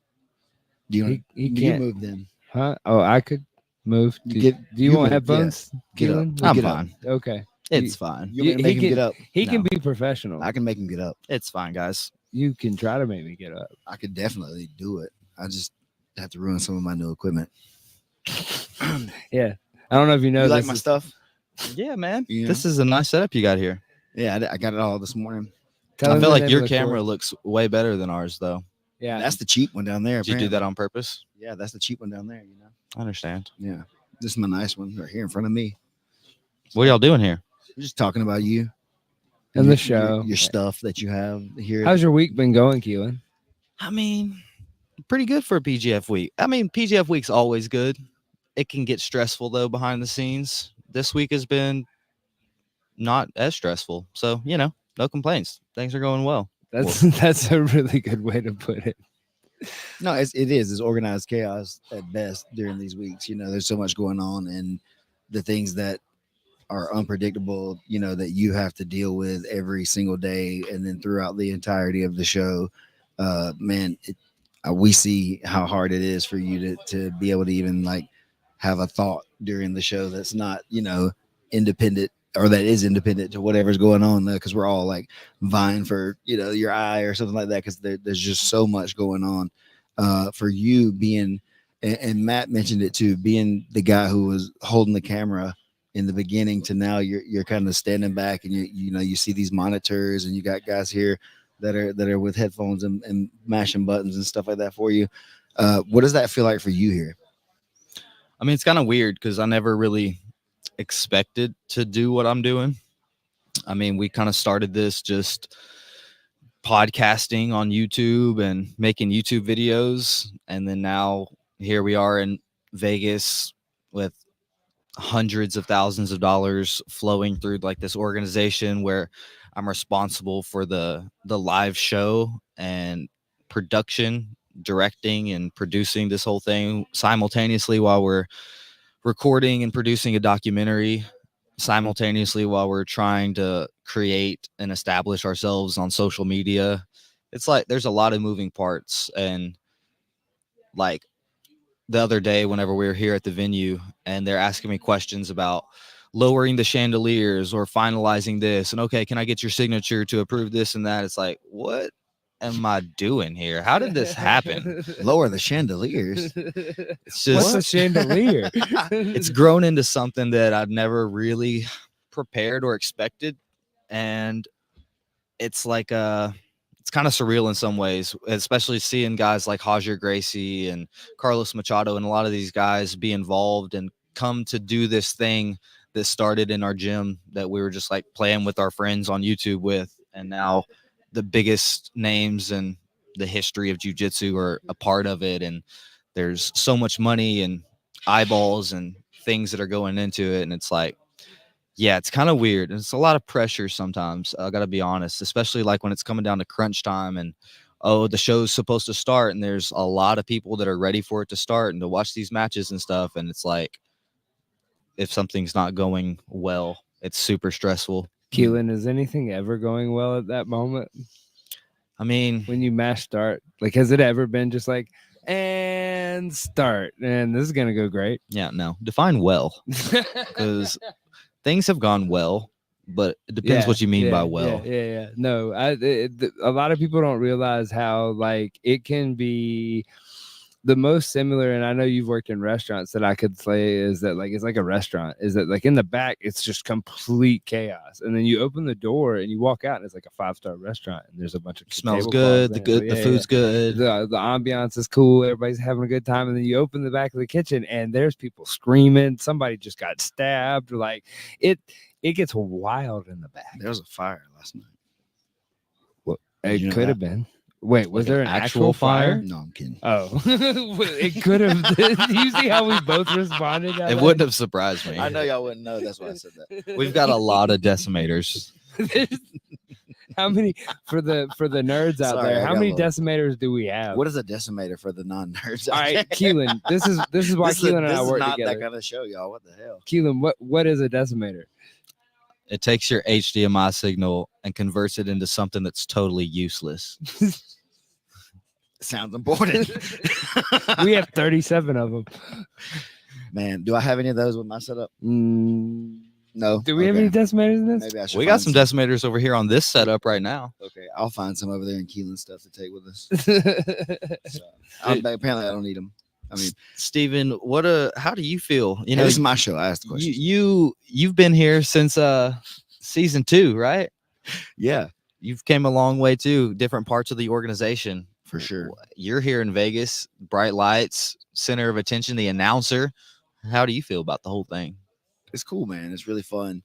Speaker 1: Do you want
Speaker 2: He
Speaker 1: you
Speaker 2: can't.
Speaker 1: move them?
Speaker 2: Huh? Oh, I could move.
Speaker 1: You
Speaker 2: Do,
Speaker 1: get-
Speaker 2: do you
Speaker 1: you
Speaker 2: want
Speaker 1: move,
Speaker 2: headphones?
Speaker 1: Get up.
Speaker 2: Keelan?
Speaker 5: I'm
Speaker 1: Get up.
Speaker 5: fine.
Speaker 2: Okay.
Speaker 5: It's fine.
Speaker 1: You want me to
Speaker 2: He
Speaker 1: make him
Speaker 2: can-
Speaker 1: get up?
Speaker 2: He can
Speaker 5: No.
Speaker 2: be professional.
Speaker 1: I can make him get up.
Speaker 5: It's fine, guys.
Speaker 2: You can try to make me get up.
Speaker 1: I could definitely do it. I just have to ruin some of my new equipment.
Speaker 2: Yeah. I don't know if you know
Speaker 1: You like
Speaker 2: this
Speaker 1: my
Speaker 2: is-
Speaker 1: stuff?
Speaker 5: Yeah, man.
Speaker 1: Yeah.
Speaker 5: This is a nice setup you got here.
Speaker 1: Yeah, I got it all this morning.
Speaker 2: Tell
Speaker 5: I
Speaker 2: him
Speaker 5: feel
Speaker 2: the
Speaker 5: like
Speaker 2: name
Speaker 5: your
Speaker 2: of the
Speaker 5: camera
Speaker 2: course.
Speaker 5: looks way better than ours, though.
Speaker 2: Yeah.
Speaker 1: That's the cheap one down there.
Speaker 5: Did you do
Speaker 1: apparently.
Speaker 5: that on purpose?
Speaker 1: Yeah, that's the cheap one down there. You know.
Speaker 5: I understand.
Speaker 1: Yeah, this is my nice one right here in front of me.
Speaker 5: What are y'all doing here?
Speaker 1: We're just talking about you
Speaker 2: And
Speaker 1: your-
Speaker 2: the show.
Speaker 1: your stuff that you have here.
Speaker 2: How's your week been going, Keelan?
Speaker 5: I mean, pretty good for a PGF week. I mean, PGF week's always good. It can get stressful, though, behind the scenes. This week has been not as stressful. So, you know, no complaints. Things are going well.
Speaker 2: That's that's a really good way to put it.
Speaker 1: No, it is. It's organized chaos at best during these weeks. You know, there's so much going on, and the things that are unpredictable, you know, that you have to deal with every single day, and then throughout the entirety of the show. Man, we see how hard it is for you to be able to even like have a thought during the show that's not, you know, independent, or that is independent to whatever's going on, because we're all like vying for, you know, your eye or something like that, because there's just so much going on. For you being, and Matt mentioned it too, being the guy who was holding the camera in the beginning to now, you're kind of standing back, and you know you see these monitors, and you got guys here that are with headphones and mashing buttons and stuff like that for you. What does that feel like for you here?
Speaker 5: I mean, it's kind of weird because I never really expected to do what I'm doing. I mean, we kind of started this just podcasting on YouTube and making YouTube videos. And then now here we are in Vegas with hundreds of thousands of dollars flowing through like this organization where I'm responsible for the live show and production, directing and producing this whole thing simultaneously while we're recording and producing a documentary, simultaneously while we're trying to create and establish ourselves on social media. It's like there's a lot of moving parts. And like the other day, whenever we were here at the venue and they're asking me questions about lowering the chandeliers or finalizing this, and okay, can I get your signature to approve this and that? It's like, what am I doing here? How did this happen?
Speaker 1: Lower the chandeliers.
Speaker 5: It's
Speaker 2: What's
Speaker 5: just
Speaker 2: a chandelier?
Speaker 5: it's grown into something that I'd never really prepared or expected. And it's like it's kind of surreal in some ways, especially seeing guys like Hajer Gracie and Carlos Machado and a lot of these guys be involved and come to do this thing that started in our gym that we were just like playing with our friends on YouTube with. And now the biggest names in the history of jiu-jitsu are a part of it. And there's so much money and eyeballs and things that are going into it. And it's like, Yeah, it's kind of weird. And it's a lot of pressure sometimes. I got to be honest, especially like when it's coming down to crunch time and, oh, the show's supposed to start. And there's a lot of people that are ready for it to start and to watch these matches and stuff. And it's like, if something's not going well, it's super stressful.
Speaker 2: Keelan, is anything ever going well at that moment
Speaker 5: I mean,
Speaker 2: when you mash start? Like, has it ever been just like, and start, and this is gonna go great?
Speaker 5: yeah, no, define well, because things have gone well, but it depends what you mean by well.
Speaker 2: Yeah. No, a lot of people don't realize how like it can be the most similar. And I know you've worked in restaurants, that I could say is that like it's like a restaurant. Is that like in the back it's just complete chaos, and then you open the door and you walk out and it's like a 5-star restaurant, and there's a bunch of
Speaker 5: Smells
Speaker 2: tablecloths
Speaker 5: good.
Speaker 2: in it.
Speaker 5: The food's good.
Speaker 2: The ambiance is cool. Everybody's having a good time, and then you open the back of the kitchen and there's people screaming. Somebody just got stabbed. Like it gets wild in the back.
Speaker 1: There was a fire last night.
Speaker 2: It
Speaker 1: you know
Speaker 2: could have
Speaker 1: that?
Speaker 2: been. Wait, was
Speaker 5: Like
Speaker 2: there
Speaker 5: an
Speaker 2: an actual fire?
Speaker 1: No, I'm kidding.
Speaker 2: Oh, it could have. You see how we both responded?
Speaker 5: It wouldn't have surprised me.
Speaker 1: I know y'all wouldn't know. That's why I said that.
Speaker 5: We've got a lot of decimators.
Speaker 2: How many for the nerds out
Speaker 1: Sorry,
Speaker 2: there?
Speaker 1: I
Speaker 2: How
Speaker 1: got
Speaker 2: many
Speaker 1: a little-
Speaker 2: decimators do we have?
Speaker 1: What is a decimator for the non-nerds?
Speaker 2: All right, Keelan. This is why Keelan and I work
Speaker 1: not
Speaker 2: together.
Speaker 1: that kind of show, y'all. What the hell?
Speaker 2: Keelan, what is a decimator?
Speaker 5: It takes your HDMI signal and converts it into something that's totally useless.
Speaker 1: Sounds important.
Speaker 2: We have 37 of them.
Speaker 1: Man, do I have any of those with my setup? No.
Speaker 2: Do we have any decimators in this?
Speaker 1: Maybe I should.
Speaker 5: We got
Speaker 1: find
Speaker 5: some decimators over here on this setup right now.
Speaker 1: Okay, I'll find some over there in Keelan stuff to take with us. So, apparently, I don't need them. I mean,
Speaker 5: Steven, how do you feel? You
Speaker 1: hey,
Speaker 5: know,
Speaker 1: this is my show. I asked the questions.
Speaker 5: you've been here since season 2, right?
Speaker 1: Yeah,
Speaker 5: You've came a long way too, different parts of the organization.
Speaker 1: for sure.
Speaker 5: You're here in Vegas, bright lights, center of attention, the announcer. How do you feel about the whole thing?
Speaker 1: It's cool, man. It's really fun.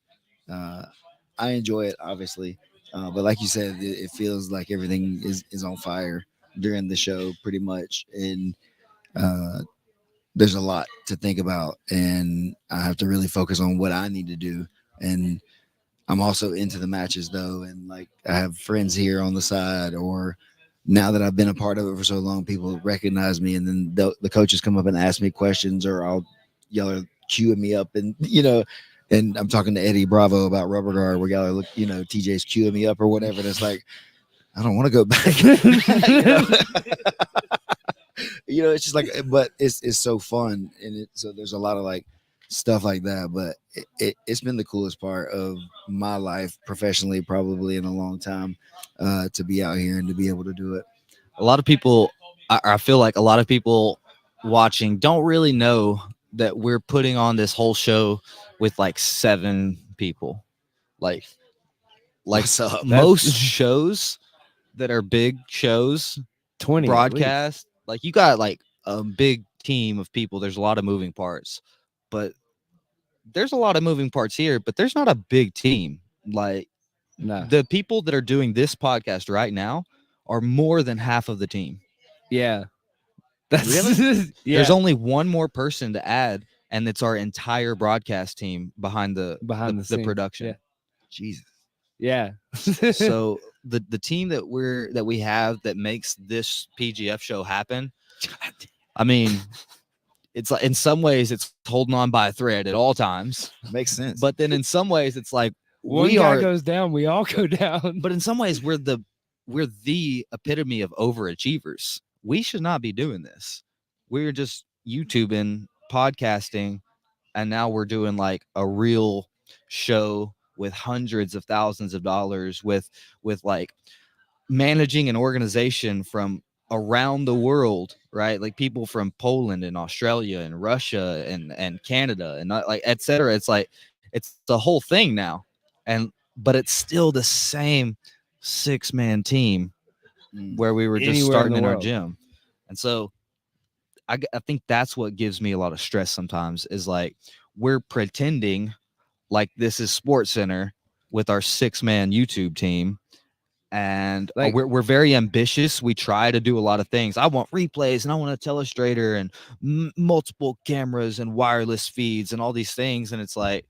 Speaker 1: I enjoy it, obviously, but like you said, it feels like everything is on fire during the show, pretty much, and there's a lot to think about, and I have to really focus on what I need to do. And I'm also into the matches, though, and like I have friends here on the side, or now that I've been a part of it for so long, people recognize me, and then the coaches come up and ask me questions, or y'all are queuing me up, and and I'm talking to Eddie Bravo about Rubber Guard, where y'all are TJ's queuing me up or whatever. And it's like, I don't want to go back. It's just like, but it's so fun, and so there's a lot of like stuff like that. But it's been the coolest part of my life professionally, probably in a long time, to be out here and to be able to do it.
Speaker 5: A lot of people, I feel like a lot of people watching don't really know that we're putting on this whole show with like 7 people. Like
Speaker 1: What's up?
Speaker 5: most shows that are big shows,
Speaker 2: 20
Speaker 5: broadcast, like you got like a big team of people. There's a lot of moving parts, but there's a lot of moving parts here, but there's not a big team. Like
Speaker 2: No.
Speaker 5: the people that are doing this podcast right now are more than half of the team.
Speaker 2: Yeah. That's
Speaker 1: Really?
Speaker 2: Yeah.
Speaker 5: There's only one more person to add, and it's our entire broadcast team behind the
Speaker 2: scenes.
Speaker 5: production.
Speaker 2: Yeah.
Speaker 1: Jesus.
Speaker 2: Yeah.
Speaker 5: So the team that we have that makes this PGF show happen, I mean, it's like in some ways it's holding on by a thread at all times,
Speaker 1: Makes sense.
Speaker 5: but then in some ways it's like
Speaker 2: One
Speaker 5: we
Speaker 2: guy
Speaker 5: are.
Speaker 2: goes down, we all go down.
Speaker 5: But in some ways we're the epitome of overachievers. We should not be doing this. We're just YouTubing, podcasting, and now we're doing like a real show with hundreds of thousands of dollars, with like managing an organization from around the world, right? Like people from Poland and Australia and Russia and Canada and like et cetera. It's like it's the whole thing now, but it's still the same 6-man team where we were just
Speaker 2: Anywhere in
Speaker 5: starting
Speaker 2: the
Speaker 5: in our
Speaker 2: world.
Speaker 5: gym. And so I think that's what gives me a lot of stress sometimes, is like we're pretending like this is Sports Center with our 6-man YouTube team. And
Speaker 2: Like-
Speaker 5: we're very ambitious. We try to do a lot of things. I want replays and I want a telestrator and multiple cameras and wireless feeds and all these things. And it's like,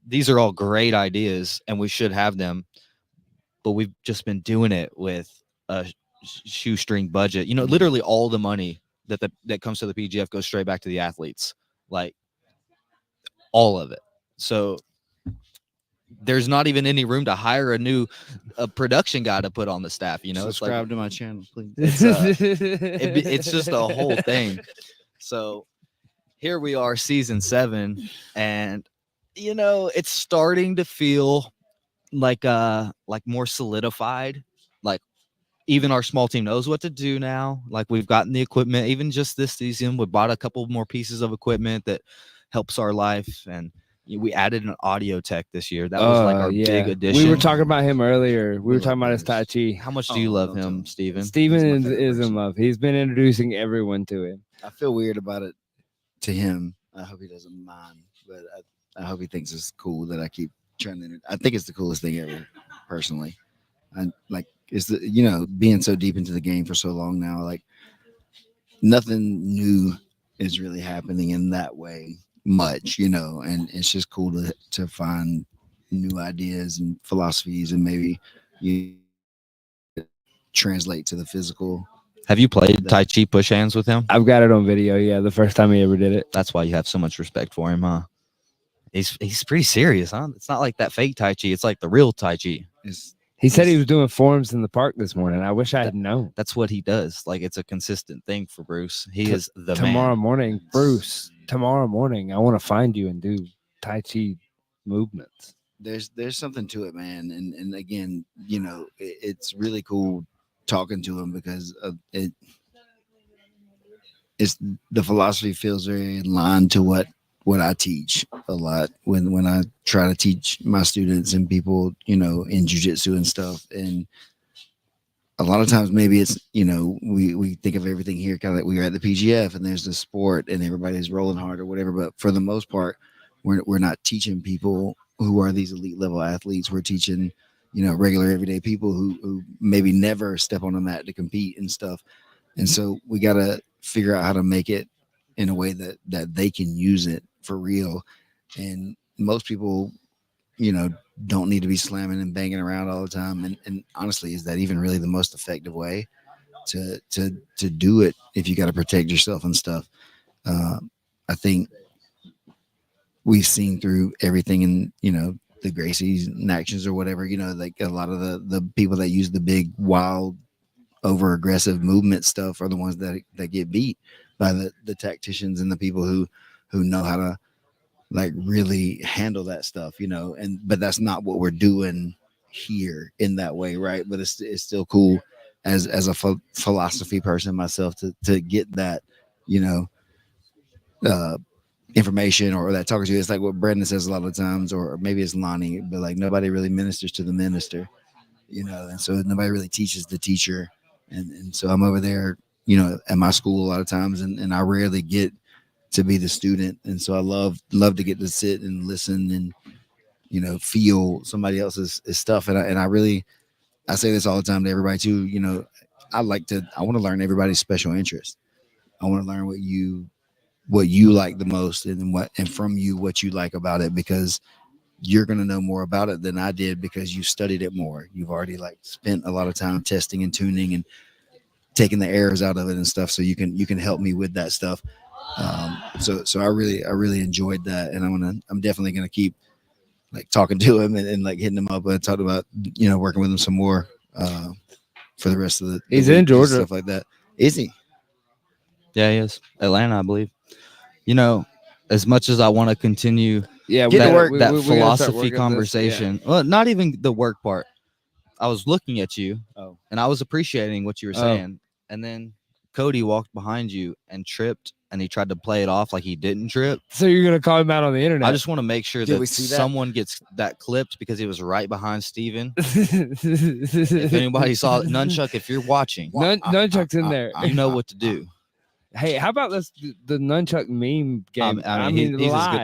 Speaker 5: these are all great ideas and we should have them, but we've just been doing it with a shoestring budget. You know, literally all the money that comes to the PGF goes straight back to the athletes, like all of it. So there's not even any room to hire a production guy to put on the staff. You know,
Speaker 1: Subscribe to my channel, please.
Speaker 5: It's just a whole thing. So here we are, season 7, and you know, it's starting to feel like more solidified. Like even our small team knows what to do now. Like we've gotten the equipment. Even just this season, we bought a couple more pieces of equipment that helps our life, and we added an audio tech this year. That was like our big addition.
Speaker 2: We were talking about him earlier. We were talking about his Tai Chi.
Speaker 5: How much do you love him, Steven?
Speaker 2: Steven is in love. He's been introducing everyone to him.
Speaker 1: I feel weird about it to him. I hope he doesn't mind, but I hope he thinks it's cool that I keep trying to. I think it's the coolest thing ever, personally. And like, it's the, you know, being so deep into the game for so long now, like nothing new is really happening in that way much, you know, and it's just cool to find new ideas and philosophies and maybe you translate to the physical.
Speaker 5: Have you played Tai Chi push hands with him?
Speaker 2: I've got it on video. Yeah, the first time he ever did it.
Speaker 5: That's why you have so much respect for him, huh? He's pretty serious, huh? It's not like that fake Tai Chi. It's like the real Tai Chi.
Speaker 2: He said he was doing forms in the park this morning. I wish I had known.
Speaker 5: That's what he does. Like, it's a consistent thing for Bruce. He is the
Speaker 2: tomorrow
Speaker 5: man.
Speaker 2: morning, Bruce. Tomorrow morning, I want to find you and do Tai Chi movements.
Speaker 1: There's something to it, man, and again, you know, it's really cool talking to him because it's the philosophy feels very in line to what I teach a lot when I try to teach my students and people, you know, in jiu-jitsu and stuff. And a lot of times maybe it's, you know, we think of everything here kind of like we are at the PGF and there's the sport and everybody's rolling hard or whatever. But for the most part, we're not teaching people who are these elite level athletes. We're teaching, you know, regular everyday people who maybe never step on a mat to compete and stuff. And so we got to figure out how to make it in a way that they can use it for real. And most people, you know, don't need to be slamming and banging around all the time. And honestly, is that even really the most effective way to do it if you got to protect yourself and stuff? I think we've seen through everything in, you know, the Gracies and actions or whatever, you know, like a lot of the people that use the big, wild, over aggressive movement stuff are the ones that get beat by the tacticians and the people who know how to like really handle that stuff, you know. But that's not what we're doing here in that way, right? But it's still cool as a philosophy person myself to get that, you know, information or that talking to you. It's like what Brendan says a lot of times, or maybe it's Lonnie, but like nobody really ministers to the minister, you know, and so nobody really teaches the teacher. And so I'm over there, you know, at my school a lot of times, and I rarely get to be the student. And so I love to get to sit and listen and, you know, feel somebody else's stuff. And I say this all the time to everybody too, you know, I want to learn everybody's special interest. I want to learn what you like the most and from you, what you like about it, because you're going to know more about it than I did because you studied it more. You've already like spent a lot of time testing and tuning and taking the errors out of it and stuff. So you can help me with that stuff. So I really enjoyed that. And I'm definitely going to keep like talking to him and like hitting him up. I talked about, you know, working with him some more, for the rest of the
Speaker 2: He's in Georgia,
Speaker 1: stuff like that. Is he?
Speaker 5: Yeah, he is. Atlanta, I believe. You know, as much as I want to continue that philosophy conversation, well, not even the work part. I was looking at you and I was appreciating what you were saying. And then Cody walked behind you and tripped, and he tried to play it off like he didn't trip.
Speaker 2: So you're going to call him out on the internet?
Speaker 5: I just want to make sure that someone gets that clipped because he was right behind Steven. If anybody saw Nunchuck, if you're watching,
Speaker 2: Nunchuck's in there.
Speaker 5: You know what to do.
Speaker 2: Hey, how about the Nunchuck meme game?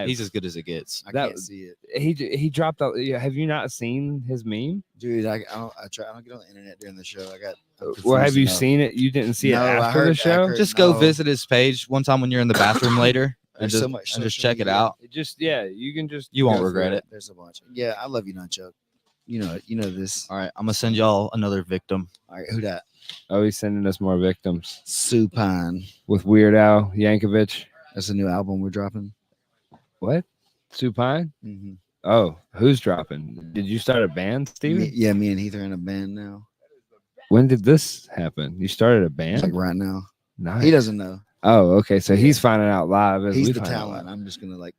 Speaker 5: He's as good as it gets.
Speaker 1: I can't see it.
Speaker 2: He dropped out. Have you not seen his meme?
Speaker 1: Dude, I don't get on the internet during the show.
Speaker 2: Well, have you seen it? You didn't see it after the show?
Speaker 5: Just go visit his page one time when you're in the bathroom later.
Speaker 1: There's so much
Speaker 5: and just
Speaker 1: social
Speaker 5: check it
Speaker 1: media.
Speaker 5: out.
Speaker 2: It just you can just
Speaker 5: You won't
Speaker 2: go for
Speaker 5: regret it.
Speaker 1: There's a bunch. Yeah, I love you, Nunchuck. You know this.
Speaker 5: All right, I'm gonna send y'all another victim.
Speaker 1: All right, who that?
Speaker 2: Oh, he's sending us more victims
Speaker 1: Supine.
Speaker 2: with Weird Al Yankovic.
Speaker 1: That's a new album we're dropping.
Speaker 2: What? Supine?
Speaker 1: Mm-hmm.
Speaker 2: Oh, who's dropping? Did you start a band, Steven?
Speaker 1: Me and Heath are in a band now.
Speaker 2: When did this happen? You started a band?
Speaker 1: Like right now.
Speaker 2: Nice.
Speaker 1: He doesn't know.
Speaker 2: Oh, okay. So
Speaker 1: Yeah.
Speaker 2: he's finding out live as
Speaker 1: He's
Speaker 2: we
Speaker 1: the
Speaker 2: find out
Speaker 1: talent.
Speaker 2: live.
Speaker 1: I'm just gonna like.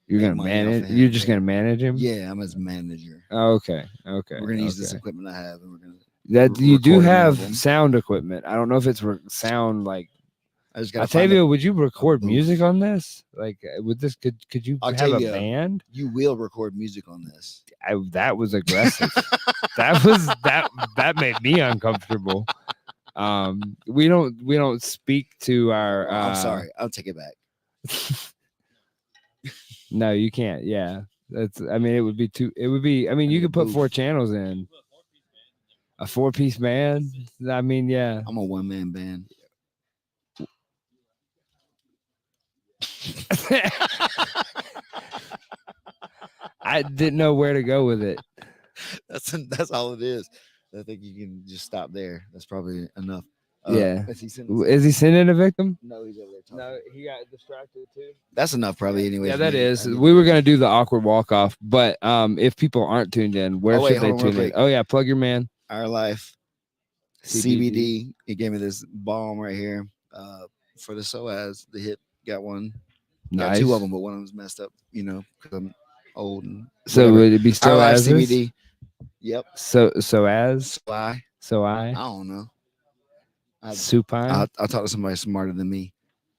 Speaker 2: You're
Speaker 1: make
Speaker 2: gonna
Speaker 1: money off
Speaker 2: manage.
Speaker 1: of him.
Speaker 2: You're just gonna manage him.
Speaker 1: Yeah, I'm his manager.
Speaker 2: Oh, okay. Okay.
Speaker 1: We're gonna use this
Speaker 2: okay.
Speaker 1: equipment I have, and we're gonna.
Speaker 2: That you do
Speaker 1: record an
Speaker 2: have
Speaker 1: album.
Speaker 2: sound equipment. I don't know if it's sound like.
Speaker 1: I just gotta. find
Speaker 2: Octavio, would you record
Speaker 1: booth.
Speaker 2: music on this? Like, with this, could you have a
Speaker 1: Octavio.
Speaker 2: band?
Speaker 1: You will record music on this.
Speaker 2: That was aggressive. that made me uncomfortable. We don't speak to our.
Speaker 1: I'm sorry. I'll take it back.
Speaker 2: No, you can't. Yeah, I mean, it would be too. It would be. I mean, you could put 4 channels in. A 4-piece band. I mean, yeah.
Speaker 1: I'm a one-man band.
Speaker 2: I didn't know where to go with it.
Speaker 1: That's all it is. I think you can just stop there. That's probably enough.
Speaker 2: Yeah.
Speaker 1: Is he sending?
Speaker 2: Is he sending a victim?
Speaker 1: No, he's over there talking.
Speaker 2: No, he got distracted too.
Speaker 1: That's enough, probably. Anyway.
Speaker 2: Yeah, that is. We were gonna do the awkward walk off, but if people aren't tuned in, where
Speaker 1: Oh, wait,
Speaker 2: should they
Speaker 1: hold on real
Speaker 2: tune in?
Speaker 1: quick.
Speaker 2: Oh yeah, plug your man.
Speaker 1: Our Life CBD. He gave me this balm right here for the psoas. The hip got one. Got
Speaker 2: Nice.
Speaker 1: 2 of them, but one of them's messed up. You know, because I'm old. And
Speaker 2: So
Speaker 1: whatever.
Speaker 2: would it be
Speaker 1: Our
Speaker 2: so
Speaker 1: Life
Speaker 2: as
Speaker 1: CBD. Yep.
Speaker 2: So as
Speaker 1: Why?
Speaker 2: so
Speaker 1: I
Speaker 2: I
Speaker 1: don't know.
Speaker 2: supine.
Speaker 1: I'll talk to somebody smarter than me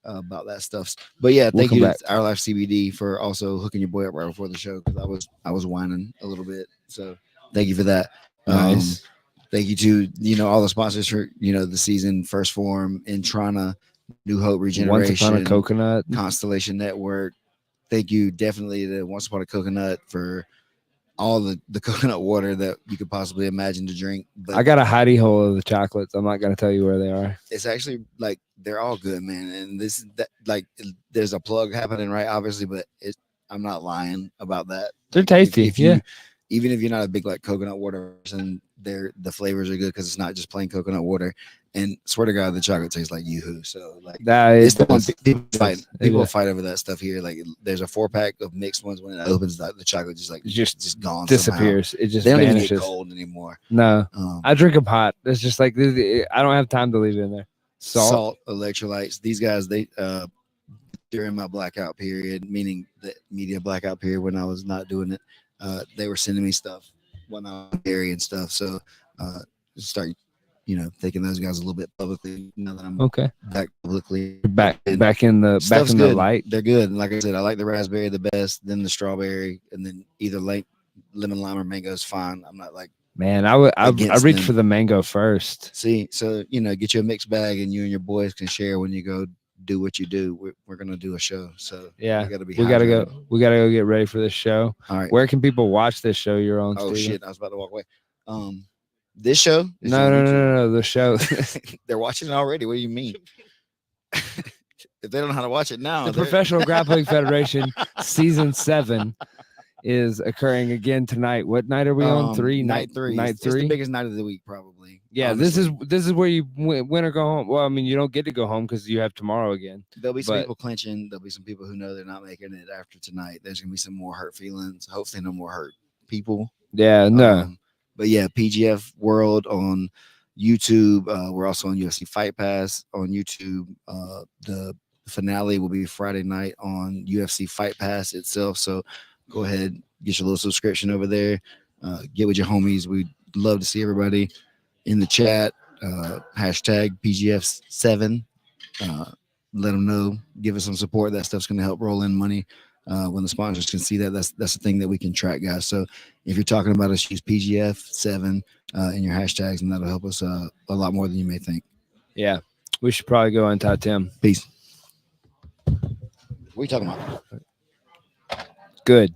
Speaker 1: about that stuff. But yeah, thank
Speaker 2: Welcome
Speaker 1: you
Speaker 2: back.
Speaker 1: to Our Life CBD for also hooking your boy up right before the show because I was whining a little bit. So thank you for that.
Speaker 2: Nice.
Speaker 1: Thank you to all the sponsors for the season, First Form, Intrana, New Hope
Speaker 2: Once
Speaker 1: Regeneration,
Speaker 2: upon a coconut.
Speaker 1: Constellation Network. Thank you definitely to Once Upon a Coconut for all the coconut water that you could possibly imagine to drink. But
Speaker 2: I got a hidey hole of the chocolates. I'm not gonna tell you where they are.
Speaker 1: it's actually like they're all good, man. And there's a plug happening, right? Obviously, but I'm not lying about that.
Speaker 2: They're
Speaker 1: Like,
Speaker 2: tasty. Yeah.
Speaker 1: Even if you're not a big like coconut water person, the flavors are good because it's not just plain coconut water. And swear to God, the chocolate tastes like Yoo-hoo. So like it's the one people fight. People fight over that stuff here. Like there's a 4-pack of mixed ones when it opens, the chocolate just gone.
Speaker 2: disappears.
Speaker 1: Somehow.
Speaker 2: It just
Speaker 1: They don't even
Speaker 2: vanishes.
Speaker 1: get cold anymore.
Speaker 2: No, I drink them hot. It's just like I don't have time to leave it in there.
Speaker 1: Salt, electrolytes. These guys, they during my blackout period, meaning the media blackout period when I was not doing it, they were sending me stuff when I was Gary and stuff. So start thanking those guys a little bit publicly now that I'm
Speaker 2: Okay.
Speaker 1: back publicly.
Speaker 2: Back
Speaker 1: And
Speaker 2: in the
Speaker 1: stuff's
Speaker 2: the
Speaker 1: good.
Speaker 2: light.
Speaker 1: They're good. And like I said, I like the raspberry the best, then the strawberry, and then either lemon, lime, or mango is fine. I'm not like
Speaker 2: Man, I
Speaker 1: against
Speaker 2: reached
Speaker 1: them.
Speaker 2: for the mango first.
Speaker 1: see. So get you a mixed bag, and you and your boys can share when you go do what you do. We're gonna do a show, so
Speaker 2: Yeah,
Speaker 1: we gotta be.
Speaker 2: we gotta
Speaker 1: hydrated.
Speaker 2: go. We gotta go get ready for this show.
Speaker 1: All right.
Speaker 2: Where can people watch this show you're on?
Speaker 1: Oh
Speaker 2: Steven?
Speaker 1: shit! I was about to walk away. This show? is
Speaker 2: No,
Speaker 1: on
Speaker 2: no, no,
Speaker 1: YouTube.
Speaker 2: no, no. The show.
Speaker 1: They're watching it already. What do you mean? If they don't know how to watch it now,
Speaker 2: The
Speaker 1: they're-
Speaker 2: Professional Grappling Federation season 7 is occurring again tonight. What night are we on?
Speaker 1: night 3.
Speaker 2: Night
Speaker 1: It's the
Speaker 2: 3.
Speaker 1: biggest night of the week, probably.
Speaker 2: Yeah,
Speaker 1: honestly.
Speaker 2: this is where you win or go home. Well, I mean, you don't get to go home because you have tomorrow again.
Speaker 1: There'll be some
Speaker 2: but-
Speaker 1: people clinching. There'll be some people who know they're not making it after tonight. There's gonna be some more hurt feelings. Hopefully, no more hurt people.
Speaker 2: Yeah, no.
Speaker 1: But yeah, PGF World on YouTube. We're also on UFC Fight Pass on YouTube. The finale will be Friday night on UFC Fight Pass itself. So go ahead, get your little subscription over there. Get with your homies. We'd love to see everybody in the chat. Hashtag PGF7. Let them know. Give us some support. That stuff's going to help roll in money. When the sponsors can see that, that's the thing that we can track, guys. So if you're talking about us, use PGF7 in your hashtags, and that'll help us a lot more than you may think.
Speaker 2: Yeah, we should probably go untie Tim.
Speaker 1: Peace. What are you talking about?
Speaker 2: Good.